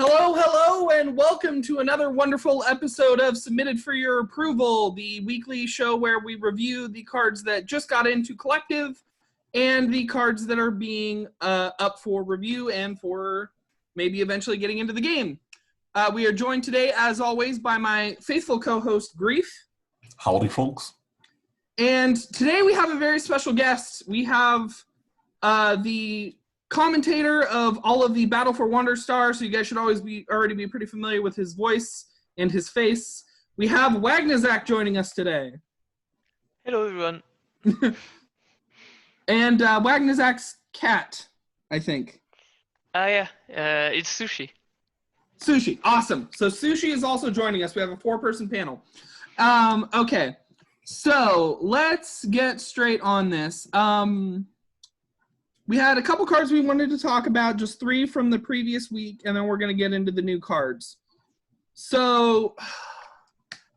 Hello, hello, and welcome to another wonderful episode of Submitted for Your Approval, the weekly show where we review the cards that just got into Collective and the cards that are being up for review and for maybe eventually getting into the game. We are joined today, as always, by my faithful co-host, Grief. Howdy, folks. And today we have a very special guest. We have the commentator of all of the Battle for Wanderstar, so you guys should already be pretty familiar with his voice and his face. We have Wagnozac joining us today. Hello, everyone. And Wagnozac's cat, I think. Yeah, it's Sushi. Sushi, awesome. So Sushi is also joining us. We have a 4-person panel. Okay, so let's get straight on this. We had a couple cards we wanted to talk about, just 3 from the previous week, and then we're going to get into the new cards. So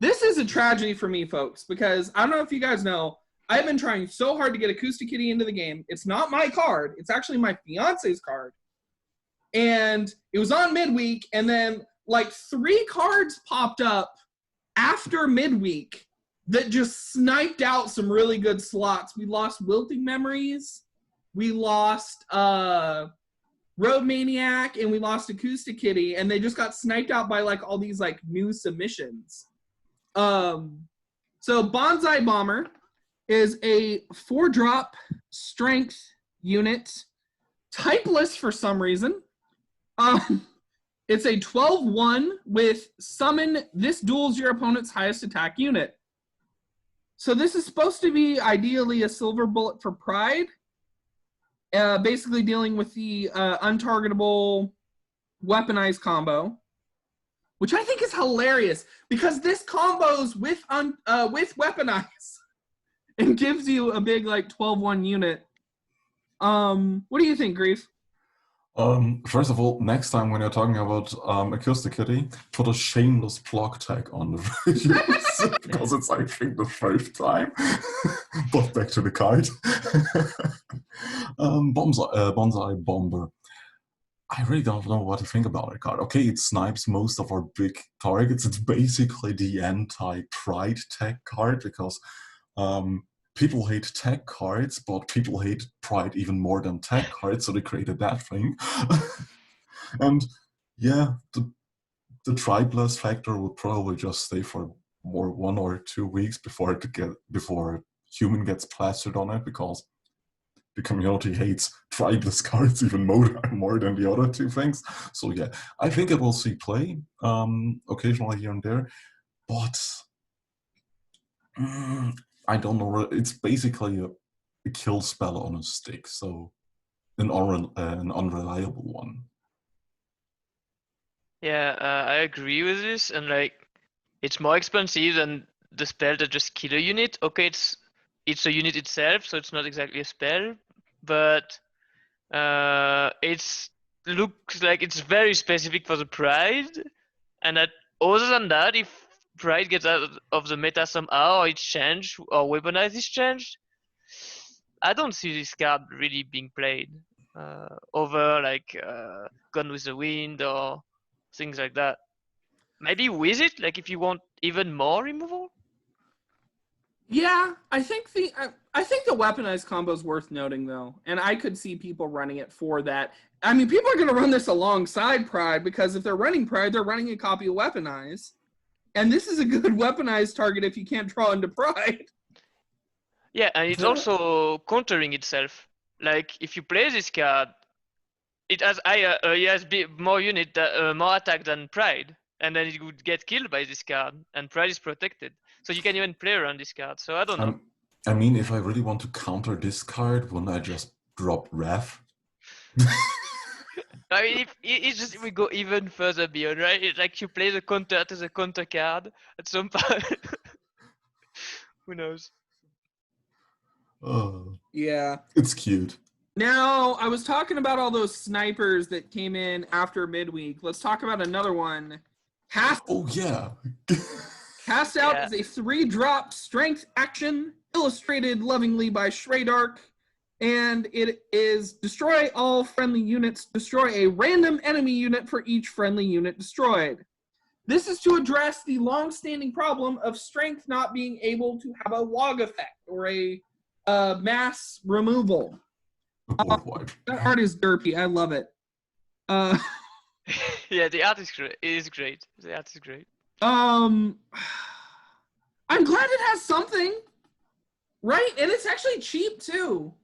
this is a tragedy for me, folks, because I don't know if you guys know, I've been trying so hard to get Acoustic Kitty into the game. It's not my card. It's actually my fiance's card. And it was on midweek, and then like 3 cards popped up after midweek that just sniped out some really good slots. We lost Wilting Memories. We lost Road Maniac, and we lost Acoustic Kitty, and they just got sniped out by like all these like new submissions. So Bonsai Bomber is a 4-drop strength unit, typeless for some reason. It's a 12-1 with summon this duels your opponent's highest attack unit. So this is supposed to be ideally a silver bullet for pride. Basically dealing with the untargetable weaponized combo, which I think is hilarious because this combos with weaponize and gives you a big like 12-1 unit. What do you think, Grief? First of all, next time when you're talking about Acoustic Kitty, put a shameless block tag on the videos because it's, I think, the 1st time. But back to the card. Bonsai Bomber. I really don't know what to think about that card. Okay, it snipes most of our big targets. It's basically the anti-pride tag card because people hate tag cards, but people hate pride even more than tag cards, so they created that thing. And yeah, the tripless factor would probably just stay for 1 or 2 weeks before human gets plastered on it, because the community hates tripless cards even more than the other 2 things. So yeah, I think it will see play occasionally here and there, but I don't know. It's basically a kill spell on a stick, so an unreliable one. Yeah, I agree with this, and like, it's more expensive than the spell that just kill a unit. Okay, it's a unit itself, so it's not exactly a spell, but it looks like it's very specific for the pride, and that other than that, if pride gets out of the meta somehow, or it's changed, or weaponize is changed, I don't see this card really being played over like Gone with the Wind or things like that. Maybe with it, like if you want even more removal. Yeah, I think the weaponized combo is worth noting though, and I could see people running it for that. I mean, people are going to run this alongside Pride because if they're running Pride, they're running a copy of Weaponize, and this is a good weaponized target if you can't draw into Pride. Yeah, and it's also countering itself. Like if you play this card, it has more unit, more attack than Pride, and then it would get killed by this card, and Pride is protected. So you can even play around this card. So I don't know. I mean, if I really want to counter this card, wouldn't I just drop Wrath? I mean, it's just we go even further beyond, right? It's like you play the counter to the counter card at some point. Who knows? Yeah. It's cute. Now, I was talking about all those snipers that came in after midweek. Let's talk about another one. Oh, yeah. Cast Out is a 3-drop strength action, illustrated lovingly by Shreydark. And it is destroy all friendly units, destroy a random enemy unit for each friendly unit destroyed. This is to address the long-standing problem of strength not being able to have a log effect or a mass removal. Board wipe. That art is derpy. I love it. Yeah, the art is great. It is great. The art is great. I'm glad it has something, right? And it's actually cheap too.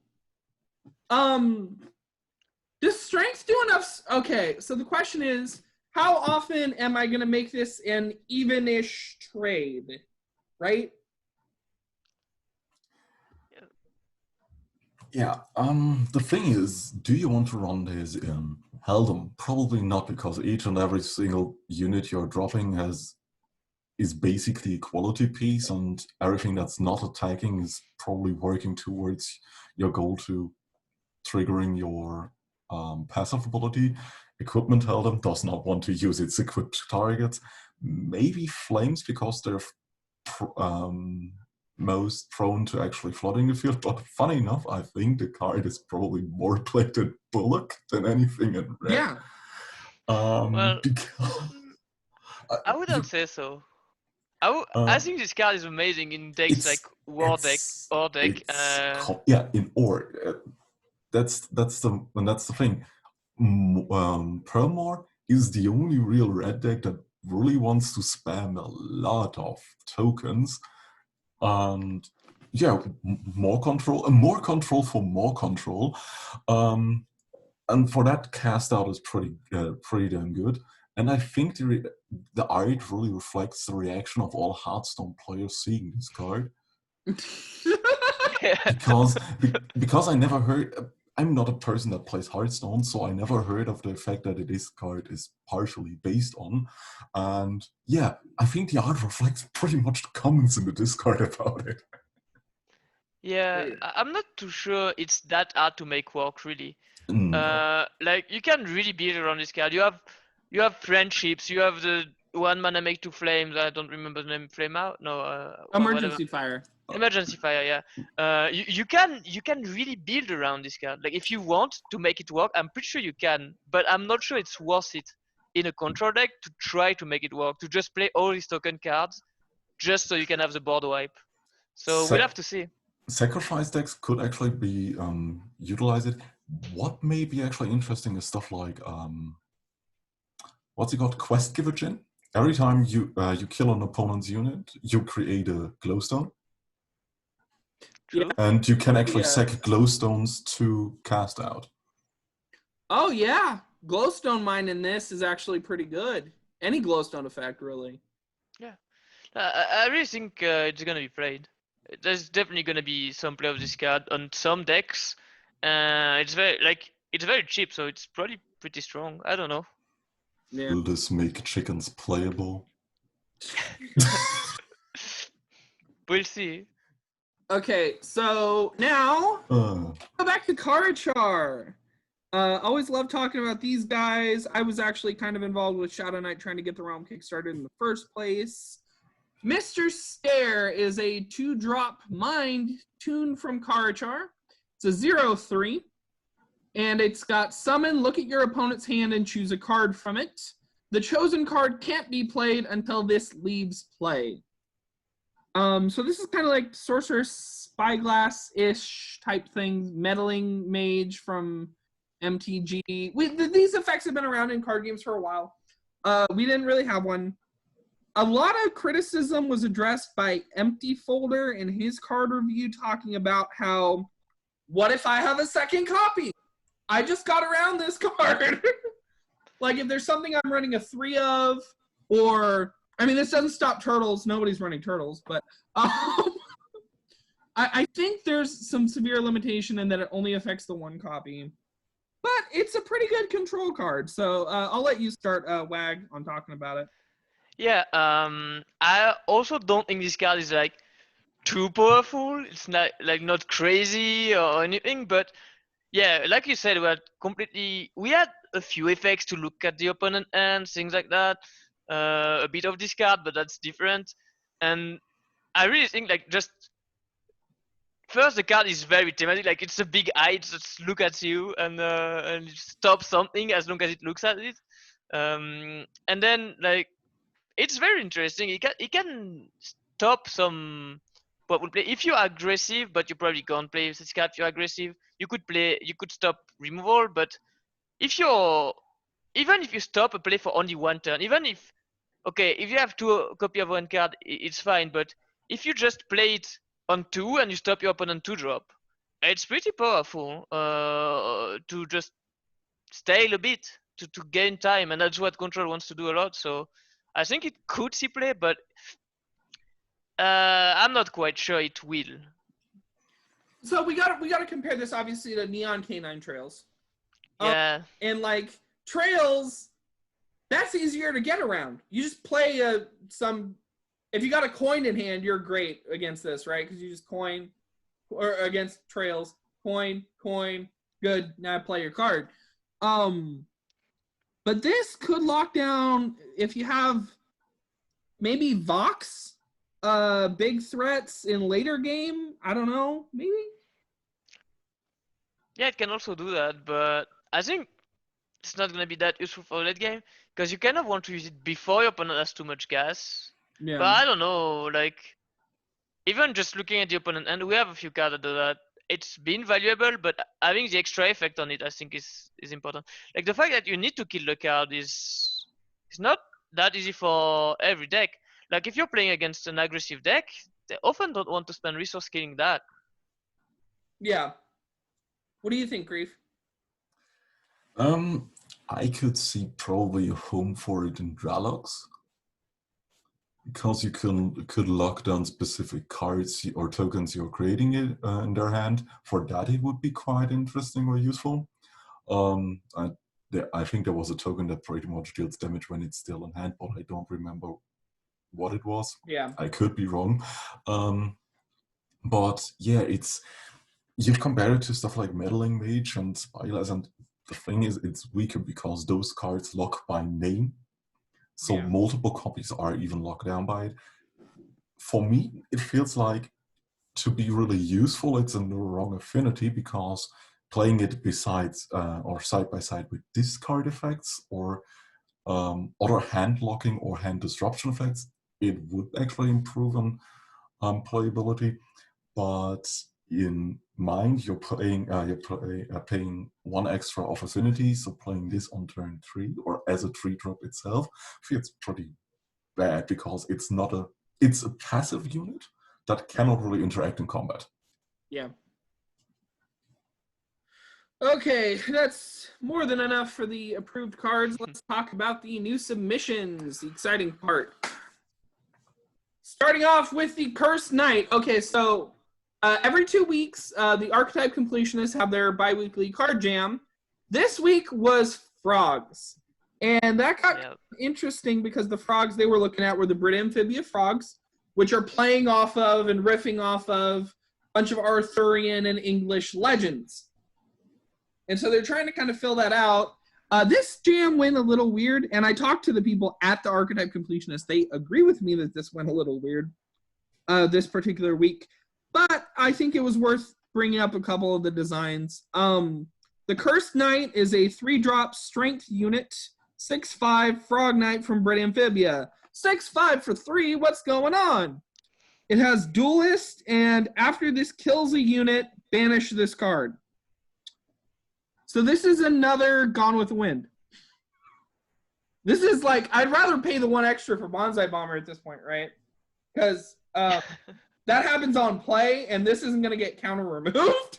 Does strength do enough? Okay, so the question is, how often am I going to make this an even-ish trade, right? Yeah, the thing is, do you want to run this in Heldom? Probably not, because each and every single unit you're dropping is basically a quality piece, and everything that's not attacking is probably working towards your goal to triggering your passive ability. Equipment Heldom does not want to use its equipped targets. Maybe Flames, because they're most prone to actually flooding the field, but funny enough, I think the card is probably more played in Bullock than anything in Red. Yeah. Well, because, I wouldn't say so. I think this card is amazing in decks like War deck, Or deck. Yeah, in Or. That's the thing. Perlmore is the only real red deck that really wants to spam a lot of tokens, and yeah, more control for more control, and for that, cast out is pretty damn good. And I think the art really reflects the reaction of all Hearthstone players seeing this card. because I never heard. I'm not a person that plays Hearthstone, so I never heard of the fact that this card is partially based on. And yeah, I think the art reflects pretty much the comments in the Discord about it. Yeah, I'm not too sure it's that hard to make work, really. No. Like, you can really build around this card. You have friendships. You have the 1 mana make 2 flames. I don't remember the name. Flame out? No. Emergency fire. Emergency fire. Yeah. You can really build around this card. Like, if you want to make it work, I'm pretty sure you can. But I'm not sure it's worth it in a control deck to try to make it work. To just play all these token cards, just so you can have the board wipe. So we'll have to see. Sacrifice decks could actually be utilized. What may be actually interesting is stuff like what's it called? Quest Giver Gin. Every time you kill an opponent's unit, you create a glowstone. True. And you can actually sack glowstones to cast out. Oh yeah, glowstone mine in this is actually pretty good. Any glowstone effect, really. Yeah, I really think it's gonna be played. There's definitely gonna be some play of this card on some decks. It's very cheap, so it's probably pretty strong. I don't know. Yeah. Will this make chickens playable? We'll see. Okay, so now go back to Karachar. Always love talking about these guys. I was actually kind of involved with Shadow Knight trying to get the Realm kickstarted in the first place. Mr. Stare is a 2-drop mind tune from Karachar. It's a 0/3. And it's got summon, look at your opponent's hand, and choose a card from it. The chosen card can't be played until this leaves play. So this is kind of like Sorcerer's Spyglass-ish type thing, Meddling Mage from MTG. These effects have been around in card games for a while. We didn't really have one. A lot of criticism was addressed by Empty Folder in his card review, talking about how, what if I have a second copy? I just got around this card. Like, if there's something I'm running a 3 of, or, I mean, this doesn't stop turtles. Nobody's running turtles, but I think there's some severe limitation in that it only affects the 1 copy. But it's a pretty good control card. So I'll let you start, Wag, on talking about it. Yeah. I also don't think this card is like too powerful. It's not not crazy or anything, but yeah, like you said, we had a few effects to look at the opponent and things like that. A bit of discard, but that's different. And I really think just first the card is very thematic. Like it's a big eye, it just look at you and it stops something as long as it looks at it. And then like it's very interesting. It can stop some what would play if you are aggressive, but you probably can't play this card. If you're aggressive, you could stop removal, but if you're even if you stop a play for only one turn, even if okay, if you have two copy of one card, it's fine. But if you just play it on 2 and you stop your opponent 2-drop, it's pretty powerful to just stay a bit to gain time, and that's what Control wants to do a lot. So I think it could see play, but I'm not quite sure it will. So we gotta compare this obviously to Neon Canine Trails. Yeah. And like Trails, that's easier to get around. You just play if you got a coin in hand, you're great against this, right? Because you just coin, or against Trails, coin, good. Now play your card. But this could lock down if you have maybe Vox, big threats in later game. I don't know, maybe. Yeah, it can also do that, but I think it's not gonna be that useful for late game because you kind of want to use it before your opponent has too much gas. Yeah. But I don't know, like even just looking at the opponent, and we have a few cards that do that. It's been valuable, but having the extra effect on it, I think, is important. Like the fact that you need to kill the card is not that easy for every deck. Like if you're playing against an aggressive deck, they often don't want to spend resource killing that. Yeah. What do you think, Grief? I could see probably a home for it in Dralox, because you could lock down specific cards or tokens you're creating it in their hand. For that, it would be quite interesting or useful. I think there was a token that pretty much deals damage when it's still in hand, but I don't remember what it was. Yeah. I could be wrong. But yeah, you compare it to stuff like Meddling Mage and Spyglass, and the thing is, it's weaker because those cards lock by name. So Yeah. multiple copies are even locked down by it. For me, it feels like to be really useful, it's in the wrong affinity, because playing it besides or side by side with discard effects or other hand locking or hand disruption effects, it would actually improve on playability. But in mind, you're paying one extra of affinity, so playing this on turn 3 or as a 3-drop itself feels pretty bad, because it's a passive unit that cannot really interact in combat. Yeah. Okay, that's more than enough for the approved cards. Let's talk about the new submissions, the exciting part. Starting off with the Cursed Knight. Okay, so every 2 weeks, the Archetype Completionists have their bi-weekly card jam. This week was Frogs. And that got interesting because the frogs they were looking at were the Brit Amphibia frogs, which are playing off of and riffing off of a bunch of Arthurian and English legends. And so they're trying to kind of fill that out. This jam went a little weird, and I talked to the people at the Archetype Completionist. They agree with me that this went a little weird this particular week, but I think it was worth bringing up a couple of the designs. The Cursed Knight is a 3-drop strength unit, 6/5 Frog Knight from Brit Amphibia. 6/5 for 3, what's going on? It has Duelist, and after this kills a unit, banish this card. So this is another Gone with the Wind. This is like, I'd rather pay the 1 extra for Bonsai Bomber at this point, right? Because that happens on play, and this isn't going to get counter removed.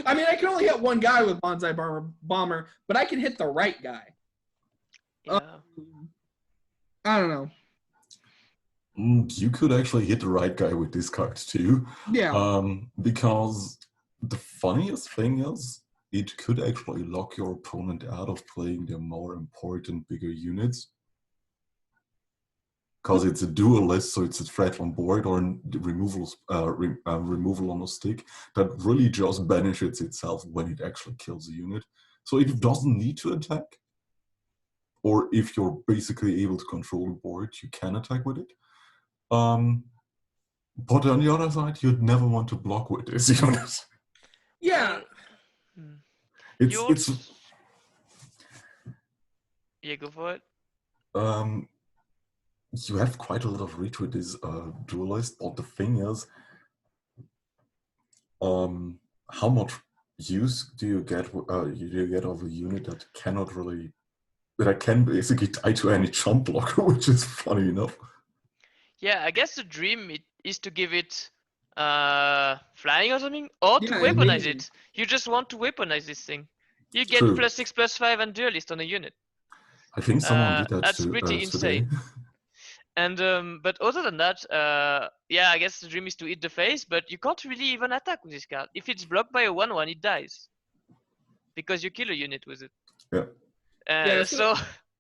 I mean, I can only hit 1 guy with Bonsai Bomber, but I can hit the right guy. Yeah. I don't know. You could actually hit the right guy with this card too. Yeah. Because the funniest thing is, it could actually lock your opponent out of playing their more important, bigger units. Because it's a duelist, so it's a threat on board or removal on a stick that really just banishes itself when it actually kills a unit. So it doesn't need to attack. Or if you're basically able to control the board, you can attack with it. But on the other side, you'd never want to block with this unit. Yeah. Hmm. It's You it's also... Yeah, go for it. you have quite a lot of reach with this duelist, but the thing is, how much use do you get of a unit that can basically die to any jump blocker, which is funny enough. Yeah, I guess the dream is to give it flying or something, or to Yeah, weaponize evasion. it. You just want to weaponize this thing. You get True. +6/+5 and duelist on a unit. I think someone did that That's pretty today. insane. And but other than that, yeah, I guess the dream is to hit the face, but you can't really even attack with this card. If it's blocked by a 1/1, it dies because you kill a unit with it. Yeah. Yeah, So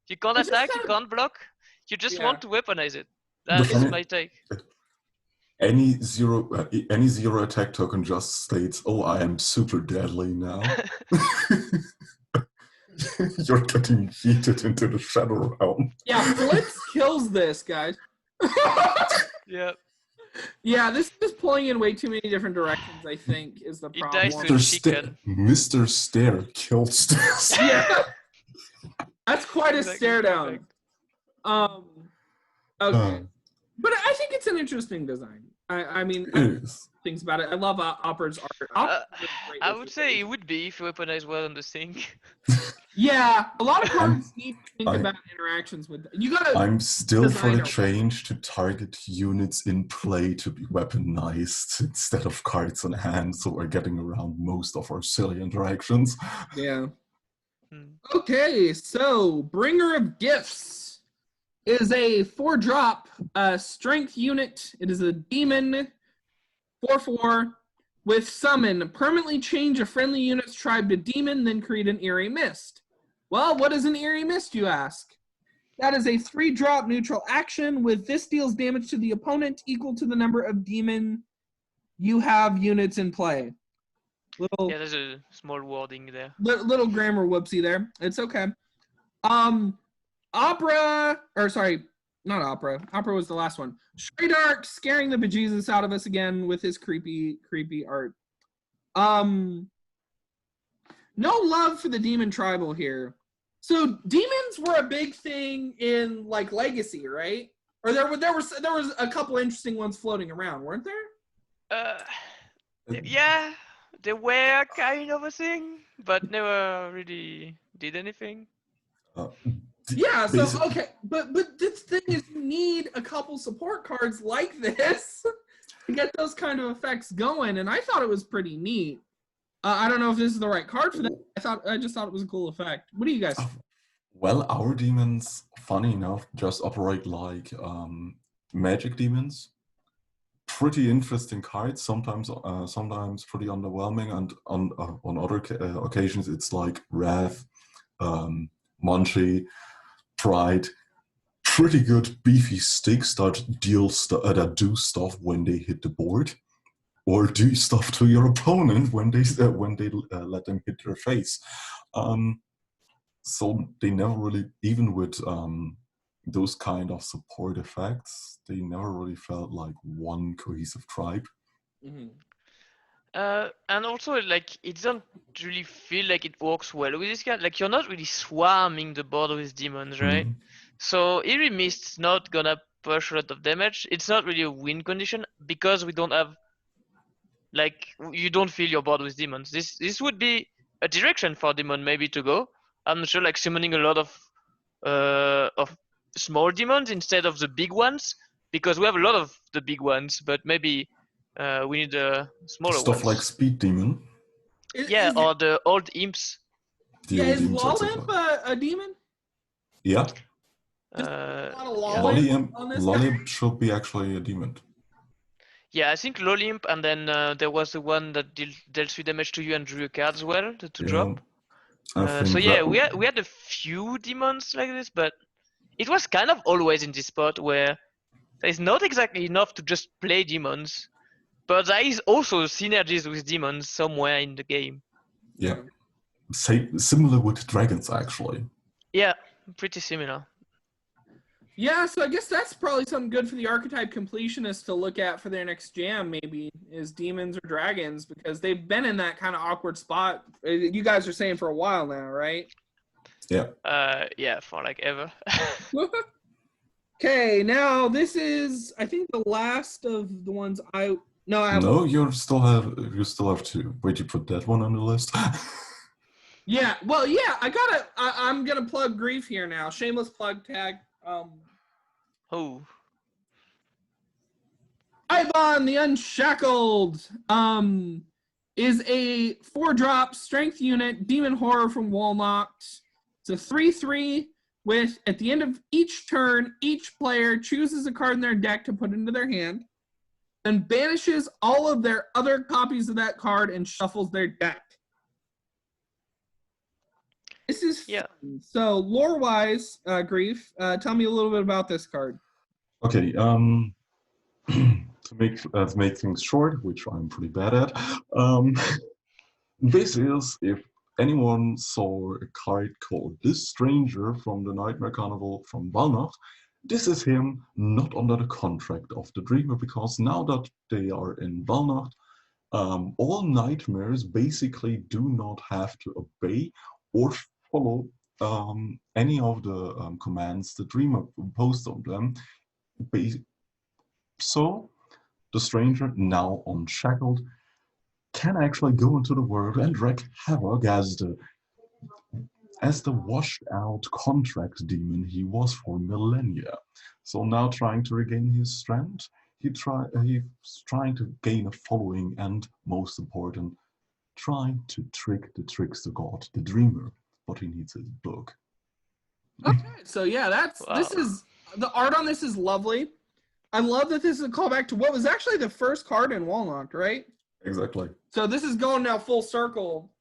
you can't it's just attack, you kind of- can't block. You just Yeah. want to weaponize it. The That's funny- my take. Any zero attack token just states, "Oh, I am super deadly now." You're getting yeeted into the shadow realm. Yeah, flips kills this, guys. Yeah. Yeah, this is pulling in way too many different directions, I think, is the It problem. dies to chicken. Mr. Stare kills this. Yeah. That's quite a Exactly stare down. correct. Okay. But I think it's an interesting design. I mean, It is. things about it. I love Opera's art. Opera's great I with would it. say it would be if you weaponize well on the thing. Yeah, a lot of cards need to think about interactions with. You gotta. I'm still for the designer. change to target units in play to be weaponized instead of cards on hand, so we're getting around most of our silly interactions. Yeah. Hmm. Okay, so Bringer of Gifts is a 4-drop strength unit. It is a demon 4/4 with summon. Permanently change a friendly unit's tribe to demon, then create an eerie mist. Well, what is an eerie mist, you ask? That is a 3-drop neutral action with this deals damage to the opponent equal to the number of demon you have units in play. Little Yeah, there's a small wording there. little grammar whoopsie there. It's okay. Opera, or sorry, not Opera. Opera was the last one. Shredark scaring the bejesus out of us again with his creepy art. No love for the demon tribal here. So demons were a big thing in like Legacy, right? Or there was a couple interesting ones floating around, weren't there? Yeah, they were kind of a thing, but never really did anything. Yeah, so Basic- okay, but this thing is you need a couple support cards like this to get those kind of effects going, and I thought it was pretty neat. I don't know if this is the right card for that. I just thought it was a cool effect. What do you guys think? Well, our demons, funny enough, just operate like magic demons. Pretty interesting cards. Sometimes pretty underwhelming, and on other occasions, it's like Wrath, Munchie, Pride. Pretty good beefy sticks that do stuff when they hit the board, or do stuff to your opponent when they let them hit their face. So they never really, even with those kind of support effects, they never really felt like one cohesive tribe. Mm-hmm. And also, like, it doesn't really feel like it works well with this card. Like, you're not really swarming the board with demons, right? Mhm. So Eerie Mist's not gonna push a lot of damage. It's not really a win condition because we don't have, like, you don't fill your board with demons. This would be a direction for demon maybe to go. I'm not sure, like summoning a lot of small demons instead of the big ones, because we have a lot of the big ones, but maybe we need smaller Stuff ones. like Speed Demon. Yeah, or the old imps. The Yeah, old is demons, Lawlimp a demon? Yeah, A lot of Yeah. Lawlimp on this guy? Lolly should be actually a demon. Yeah, I think Lolimp, and then there was the one that dealt 3 damage to you and drew a card as well to drop. I think So yeah, that- we had a few demons like this, but it was kind of always in this spot where there's not exactly enough to just play demons, but there is also synergies with demons somewhere in the game. Yeah, similar with dragons actually. Yeah, pretty similar. Yeah, so I guess that's probably something good for the archetype completionists to look at for their next jam, maybe, is demons or dragons, because they've been in that kind of awkward spot. You guys are saying for a while now, right? Yeah. Yeah, for like ever. Okay, now this is, I think, the last of the ones I... No, I have No, one. you still have two. Wait, you put that one on the list? Yeah, well, yeah, I'm gonna plug Grief here now. Shameless plug tag. Oh, Eibon the Unshackled is a 4-drop strength unit demon horror from Walnocked. It's a 3/3 with, at the end of each turn, each player chooses a card in their deck to put into their hand, then banishes all of their other copies of that card and shuffles their deck. This is yeah. fun. So lore-wise, Grief, tell me a little bit about this card. Okay. To make things short, which I'm pretty bad at. This is if anyone saw a card called This Stranger from the Nightmare Carnival from Valnacht, this is him not under the contract of the Dreamer, because now that they are in Valnacht, all nightmares basically do not have to obey or follow any of the commands the Dreamer imposed on them. So the stranger, now unshackled, can actually go into the world and wreak havoc as the washed out contract demon he was for millennia. So now trying to regain his strength, he's trying to gain a following, and most important, trying to trick the trickster god, the dreamer, but he needs his book. Okay, so yeah, Wow. the art on this is lovely. I love that this is a callback to what was actually the first card in Walnocked, right? Exactly. So this is going now full circle.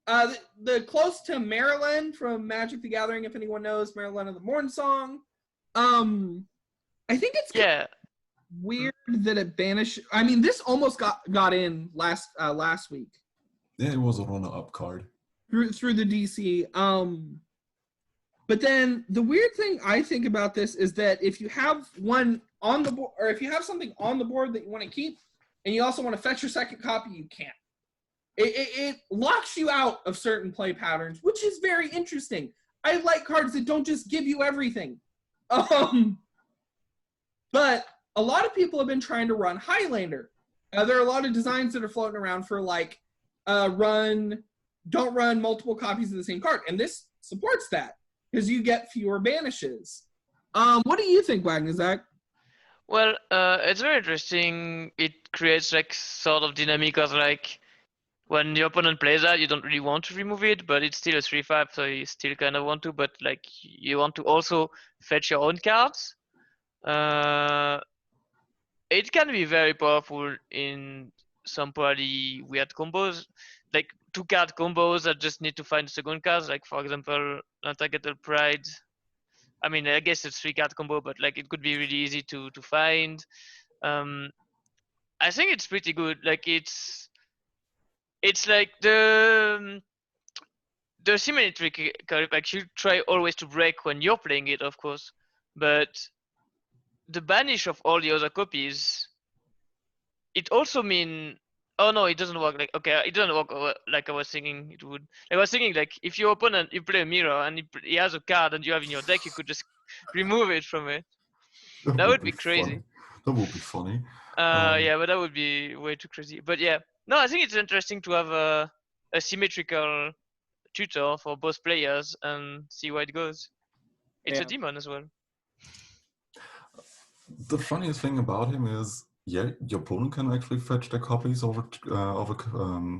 The close to Marilyn from Magic the Gathering, if anyone knows Marilyn of the Morn Song. I think it's Yeah. weird that it banished. I mean, this almost got in last week. Yeah, it was a runner-up card. Through the DC. But then the weird thing I think about this is that if you have one on the board, or if you have something on the board that you want to keep, and you also want to fetch your second copy, you can't. It locks you out of certain play patterns, which is very interesting. I like cards that don't just give you everything. But a lot of people have been trying to run Highlander. There are a lot of designs that are floating around for like don't run multiple copies of the same card, and this supports that because you get fewer banishes. What do you think, Wagnozac? Well, it's very interesting. It creates like sort of dynamic of like when your opponent plays that, you don't really want to remove it, but it's still a 3/5, so you still kind of want to. But like you want to also fetch your own cards. It can be very powerful in some probably weird combos, like 2-card combos that just need to find second cards. Like for example, Enchanted Pride. I mean, I guess it's 3-card combo, but like it could be really easy to find. I think it's pretty good. Like it's like the symmetric card. Like you try always to break when you're playing it, of course, but the banish of all the other copies, it also mean, oh no, it doesn't work. Like okay, it doesn't work like I was thinking it would. I was thinking like if your opponent, you play a mirror and he has a card and you have in your deck, you could just remove it from it. That would be crazy. Funny. That would be funny. Yeah, but that would be way too crazy. But yeah, no, I think it's interesting to have a symmetrical tutor for both players and see where it goes. It's a demon as well. The funniest thing about him is, yeah, your opponent can actually fetch their copies of a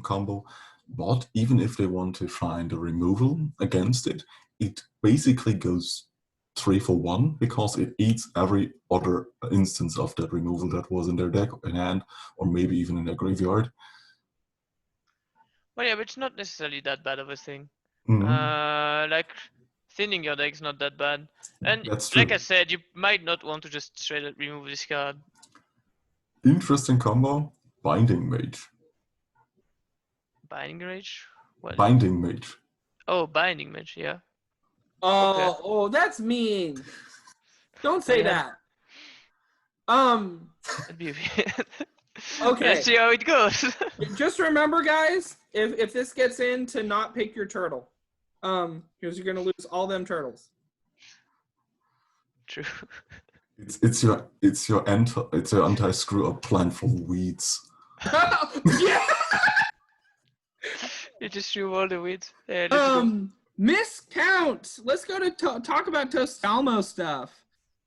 combo, but even if they want to find a removal against it, it basically goes 3 for 1 because it eats every other instance of that removal that was in their deck in hand, or maybe even in their graveyard. Well, yeah, but it's not necessarily that bad of a thing. Mm-hmm. Like thinning your deck's not that bad. And That's true. like I said, you might not want to just straight up remove this card. Interesting combo, Binding Mage. Binding Rage? What? Binding Mage. Oh, Binding Mage, yeah. Oh, Okay. oh, that's mean. Don't say Yeah. that. That'd be weird. Okay. Let's see how it goes. Just remember, guys, if this gets in, to not pick your turtle, because you're gonna lose all them turtles. True. It's your anti screw up plan for weeds. Yeah. You just remove all the weeds. Yeah, let's go. Miscount. Let's go to talk about Tostalmo stuff.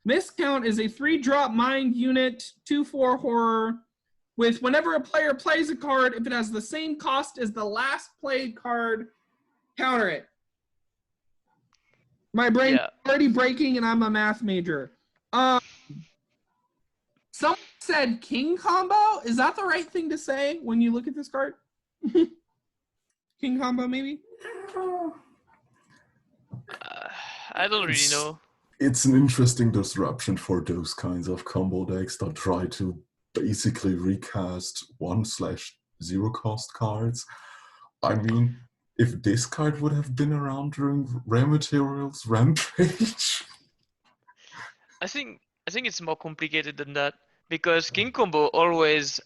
Miscount is a 3-drop mind unit, 2/4 horror, with whenever a player plays a card, if it has the same cost as the last played card, counter it. My brain's already breaking, and I'm a math major. Someone said king combo. Is that the right thing to say when you look at this card? King combo, maybe? I don't really know. It's an interesting disruption for those kinds of combo decks that try to basically recast 1/0 cost cards. I mean, if this card would have been around during Rare Materials Rampage. I think it's more complicated than that, because King Combo always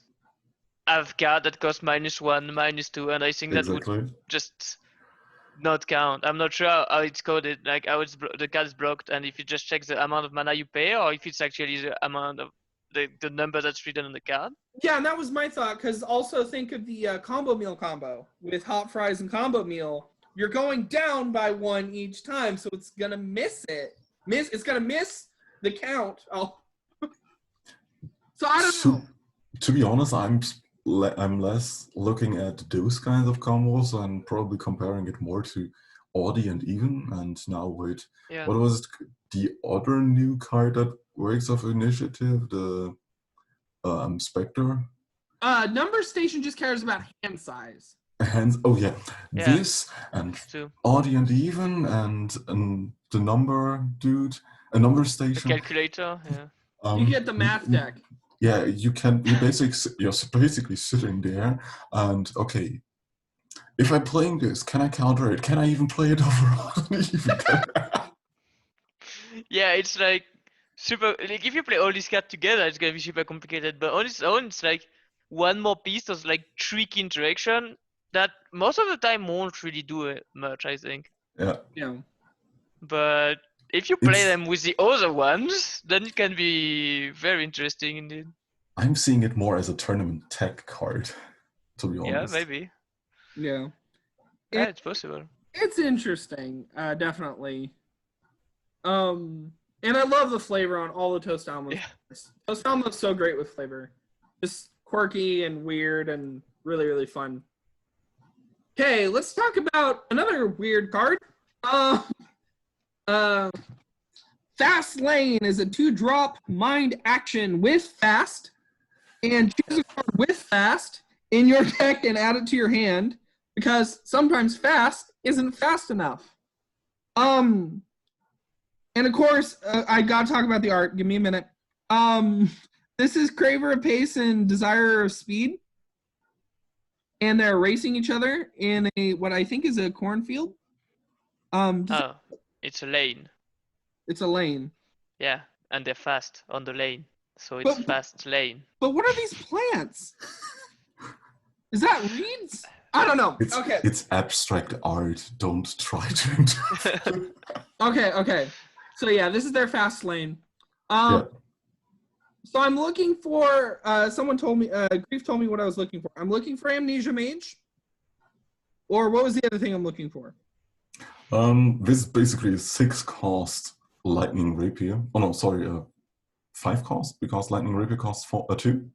have card that cost -1, -2, and I think that would just not count. I'm not sure how it's coded, like how the card is blocked, and if you just check the amount of mana you pay, or if it's actually the amount of the number that's written on the card. Yeah, and that was my thought, because also think of the combo meal combo with hot fries and combo meal. You're going down by 1 each time, so it's gonna miss it. It's gonna miss the count. Oh, so I don't know. To be honest, I'm less looking at those kinds of combos and probably comparing it more to odd and even. And now with what was it? The other new card that works off initiative, the Spectre. Number station just cares about hand size. Hands. Oh yeah, this and odd and even and the number dude, a number station. The calculator. Yeah. You get the math deck. Yeah, you're basically sitting there and okay, if I'm playing this, can I counter it? Can I even play it over? Yeah, it's like super. Like if you play all these cards together, it's gonna be super complicated. But on its own, it's like one more piece of like tricky interaction that most of the time won't really do much, I think. Yeah. Yeah. But if you play them with the other ones, then it can be very interesting indeed. I'm seeing it more as a tournament tech card, to be honest. Yeah, maybe. Yeah. Yeah, it's possible. It's interesting, definitely. And I love the flavor on all the Toast Almonds. Yeah. Toast Almonds so great with flavor. Just quirky and weird and really, really fun. Okay, let's talk about another weird card. Fast Lane is a 2-drop mind action with fast, and choose a card with fast in your deck and add it to your hand, because sometimes fast isn't fast enough. And of course, I gotta talk about the art. Give me a minute. This is Craver of Pace and Desire of Speed, and they're racing each other in what I think is a cornfield. It's a lane. It's a lane. Yeah, and they're fast on the lane, so it's fast lane. But what are these plants? Is that reeds? I don't know. It's abstract art. Don't try to interpret. Okay. So yeah, this is their fast lane. So I'm looking for. Someone told me. Grief told me what I was looking for. I'm looking for Amnesia Mage. Or what was the other thing I'm looking for? This is basically a 6-cost Lightning Rapier. Oh no, sorry, 5-cost, because Lightning Rapier costs 2.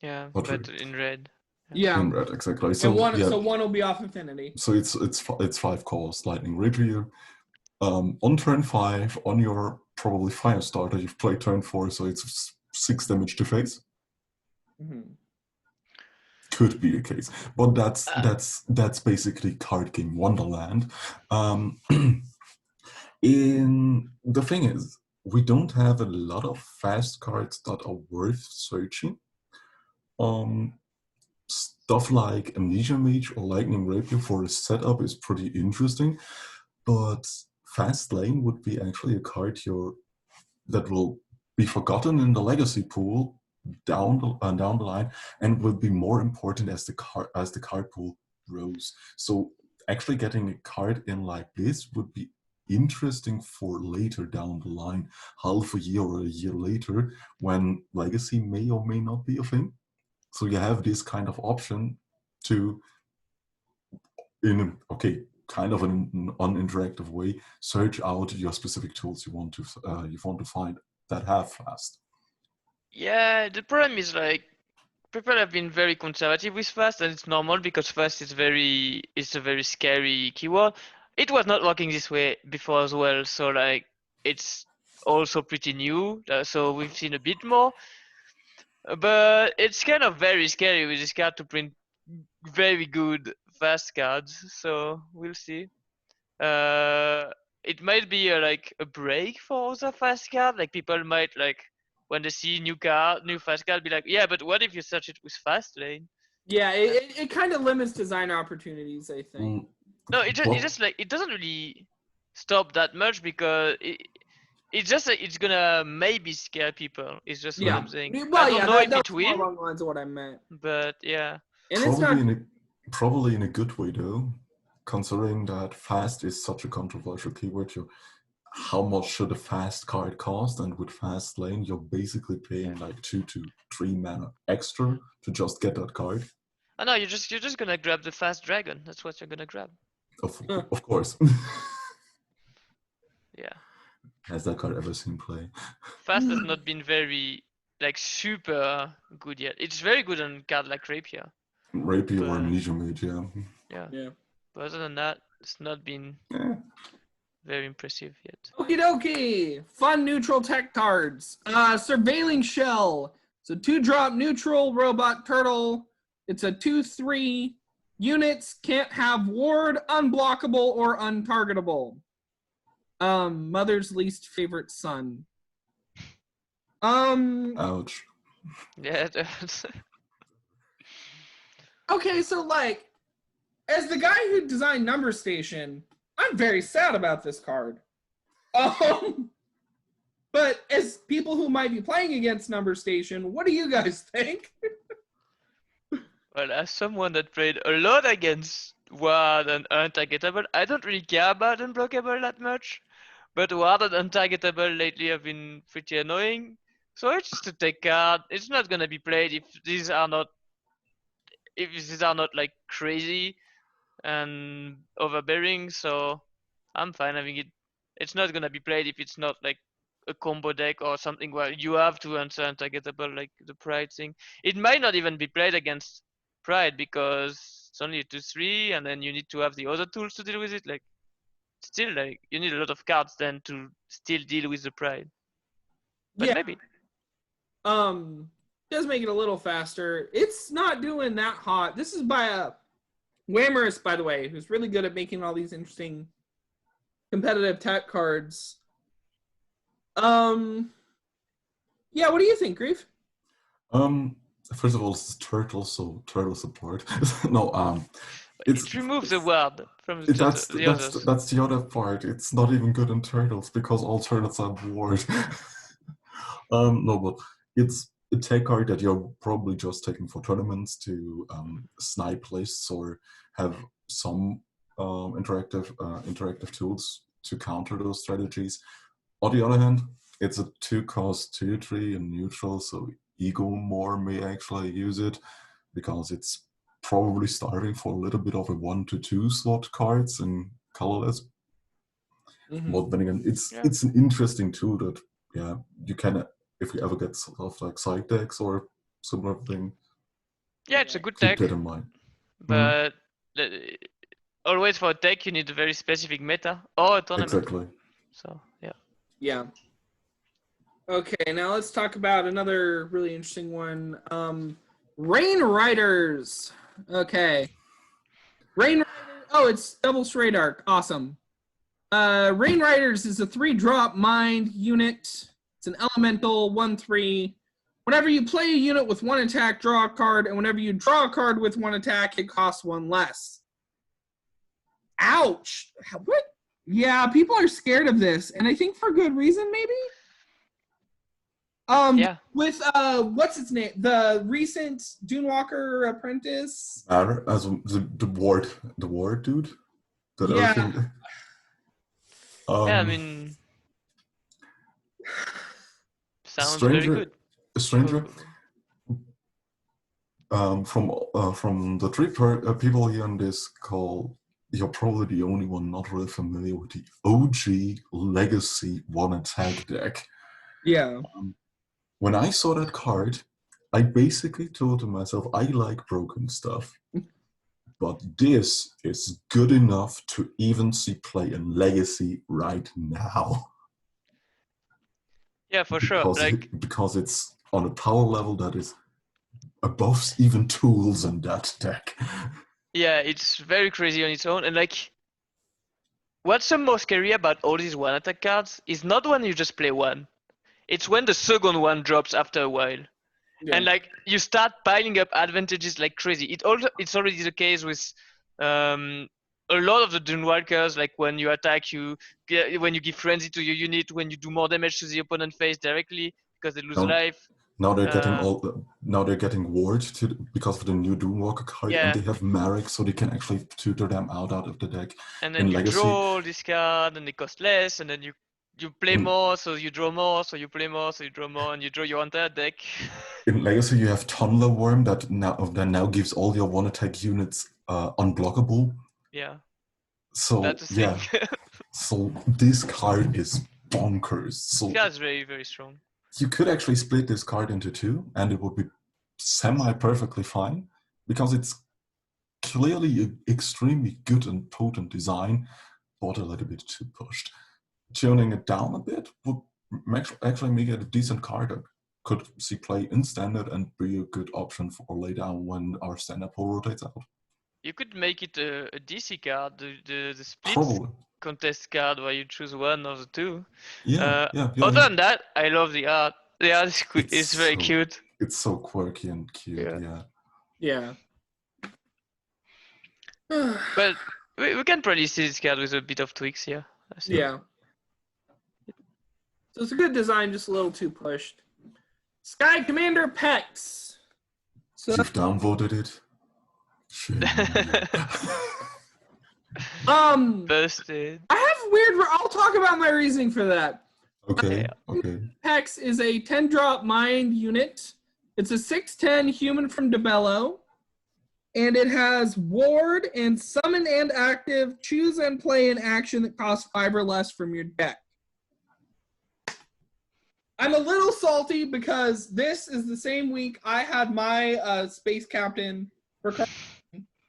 Yeah, but in red. Yeah. In red, exactly. So one will be off Affinity. So it's 5-cost Lightning Rapier. On turn 5, on your probably Fire starter, you've played turn 4, so it's 6 damage to face. Mm-hmm. Could be the case, but that's basically card game Wonderland. The thing is, we don't have a lot of fast cards that are worth searching. Stuff like Amnesia Mage or Lightning Rapier for a setup is pretty interesting, but Fast Lane would be actually a card you're that will be forgotten in the legacy pool down the line, and will be more important as the card pool grows. So actually getting a card in like this would be interesting for later down the line, half a year or a year later, when legacy may or may not be a thing. So you have this kind of option to, kind of an uninteractive way, search out your specific tools you want to find that have fast. Yeah, the problem is like people have been very conservative with fast, and it's normal because fast is a very scary keyword. It was not working this way before as well, so like it's also pretty new. So we've seen a bit more, but it's kind of very scary with this card to print very good fast cards. So we'll see. It might be like a break for other fast card. Like people might like when they see new fast card, be like, yeah, but what if you search it with fast lane? Yeah, it kind of limits design opportunities, I think. No, it just like it doesn't really stop that much because it's gonna maybe scare people. It's just what I'm saying. Well, I don't know if that's it more will, along the lines of what I meant. but yeah. And it's not Probably in a good way though, considering that fast is such a controversial keyword. How much should a fast card cost? And with fast lane, you're basically paying like 2 to 3 mana extra to just get that card. Oh no, you're just gonna grab the fast dragon. That's what you're gonna grab. Of course. Yeah. Has that card ever seen play? Fast has not been very like super good yet. It's very good on card like Rapier. Rapier or Amnesia Mage, yeah. Yeah. But other than that, it's not been very impressive yet. Okie dokie. Fun neutral tech cards. Surveilling Shell. It's a 2-drop neutral robot turtle. It's a 2/3. Units can't have ward, unblockable, or untargetable. Mother's least favorite son. Ouch. Yeah. Okay, so like, as the guy who designed Number Station, I'm very sad about this card. But as people who might be playing against Number Station, what do you guys think? Well, as someone that played a lot against Ward and Untargetable, I don't really care about Unblockable that much. But Ward and Untargetable lately have been pretty annoying. So it's just a tech card. It's not gonna be played if these are not like crazy and overbearing. So I'm fine having it. It's not gonna be played if it's not like a combo deck or something where you have to answer Untargetable, like the Pride thing. It might not even be played against Pride because it's only a 2/3, and then you need to have the other tools to deal with it. Like still, like you need a lot of cards then to still deal with the Pride. But maybe. Does make it a little faster. It's not doing that hot. This is by a Whammerus, by the way, who's really good at making all these interesting competitive tech cards. Yeah, what do you think, Grief? First of all, it's turtle, so turtle support. No, it removes the word from the others. That's the other part. It's not even good in turtles because all turtles are bored. No, but it's a tech card that you're probably just taking for tournaments to snipe lists or have some interactive tools to counter those strategies. On the other hand, it's a 2-cost 2/3 and neutral, so Ego more may actually use it because it's probably starving for a little bit of a 1 to 2 slot cards and colorless. But then again, it's an interesting tool that you can, if you ever get sort of like side decks or similar thing. Yeah, it's a good keep deck. That in mind. But always for a deck you need a very specific meta or a tournament. Exactly. So yeah. Yeah. Okay, now let's talk about another really interesting one. Rain Riders. Okay. Rain Riders. Oh, it's double Stray Dark. Awesome. Rain Riders is a 3-drop mind unit. It's an elemental 1/3. Whenever you play a unit with 1 attack, draw a card, and whenever you draw a card with 1 attack, it costs 1 less. Ouch! What? Yeah, people are scared of this, and I think for good reason, maybe? Yeah. With what's its name? The recent Dunewalker apprentice. As the ward dude. That Yeah. everything. Yeah, I mean, sounds very good. A stranger. From the three people here on this call, you're probably the only one not really familiar with the OG Legacy One Attack deck. Yeah. When I saw that card, I basically told to myself, I like broken stuff, but this is good enough to even see play in Legacy right now. Yeah, for sure. Because it's on a power level that is above even tools in that deck. Yeah, it's very crazy on its own. And like, what's the most scary about all these one attack cards is not when you just play one. It's when the second one drops after a while. Yeah. And like you start piling up advantages like crazy. It's already the case with a lot of the Dunewalkers. Like when you attack, when you give frenzy to your unit, when you do more damage to the opponent face directly because they lose life. Now they're getting ward because of the new Doomwalker card, Yeah. and they have Marek, so they can actually tutor them out of the deck. And then you draw this card, and they cost less, and then you play more, so you draw more, so you play more, so you draw more, and you draw your entire deck. In Legacy, you have Tunneler Worm that now gives all your one attack units unblockable. Yeah. So That's yeah. So this card is bonkers. So this card is very, very strong. You could actually split this card into two, and it would be semi-perfectly fine, because it's clearly an extremely good and potent design, but a little bit too pushed. Tuning it down a bit would actually make it a decent card that could see play in standard and be a good option for laydown when our standard pool rotates out. You could make it a DC card, the split Probably. contest card where you choose one of the two. Yeah. Other than that, I love the art. The art is very cute. It's so quirky and cute, Yeah. But we can probably see this card with a bit of tweaks here. Yeah. So it's a good design, just a little too pushed. Sky Commander Pex. So you've downvoted it. Busted. I have weird. I'll talk about my reasoning for that. Okay. Pex is a 10-drop mind unit. It's a 6/10 human from DeBello. And it has ward and summon and active, choose and play an action that costs 5 or less from your deck. I'm a little salty because this is the same week I had my space captain for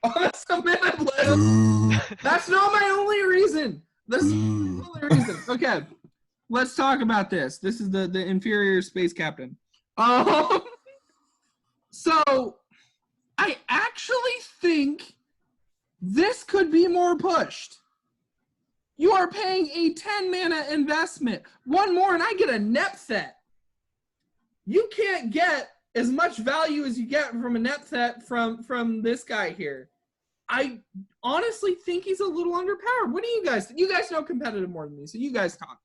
on a submitted list. That's not my only reason. That's not my only reason. Okay, let's talk about this. This is the inferior space captain. So I actually think this could be more pushed. You are paying a 10 mana investment. One more and I get a Nepthet. You can't get as much value as you get from a Nepthet from this guy here. I honestly think he's a little underpowered. What do you guys think? You guys know competitive more than me, so you guys talk.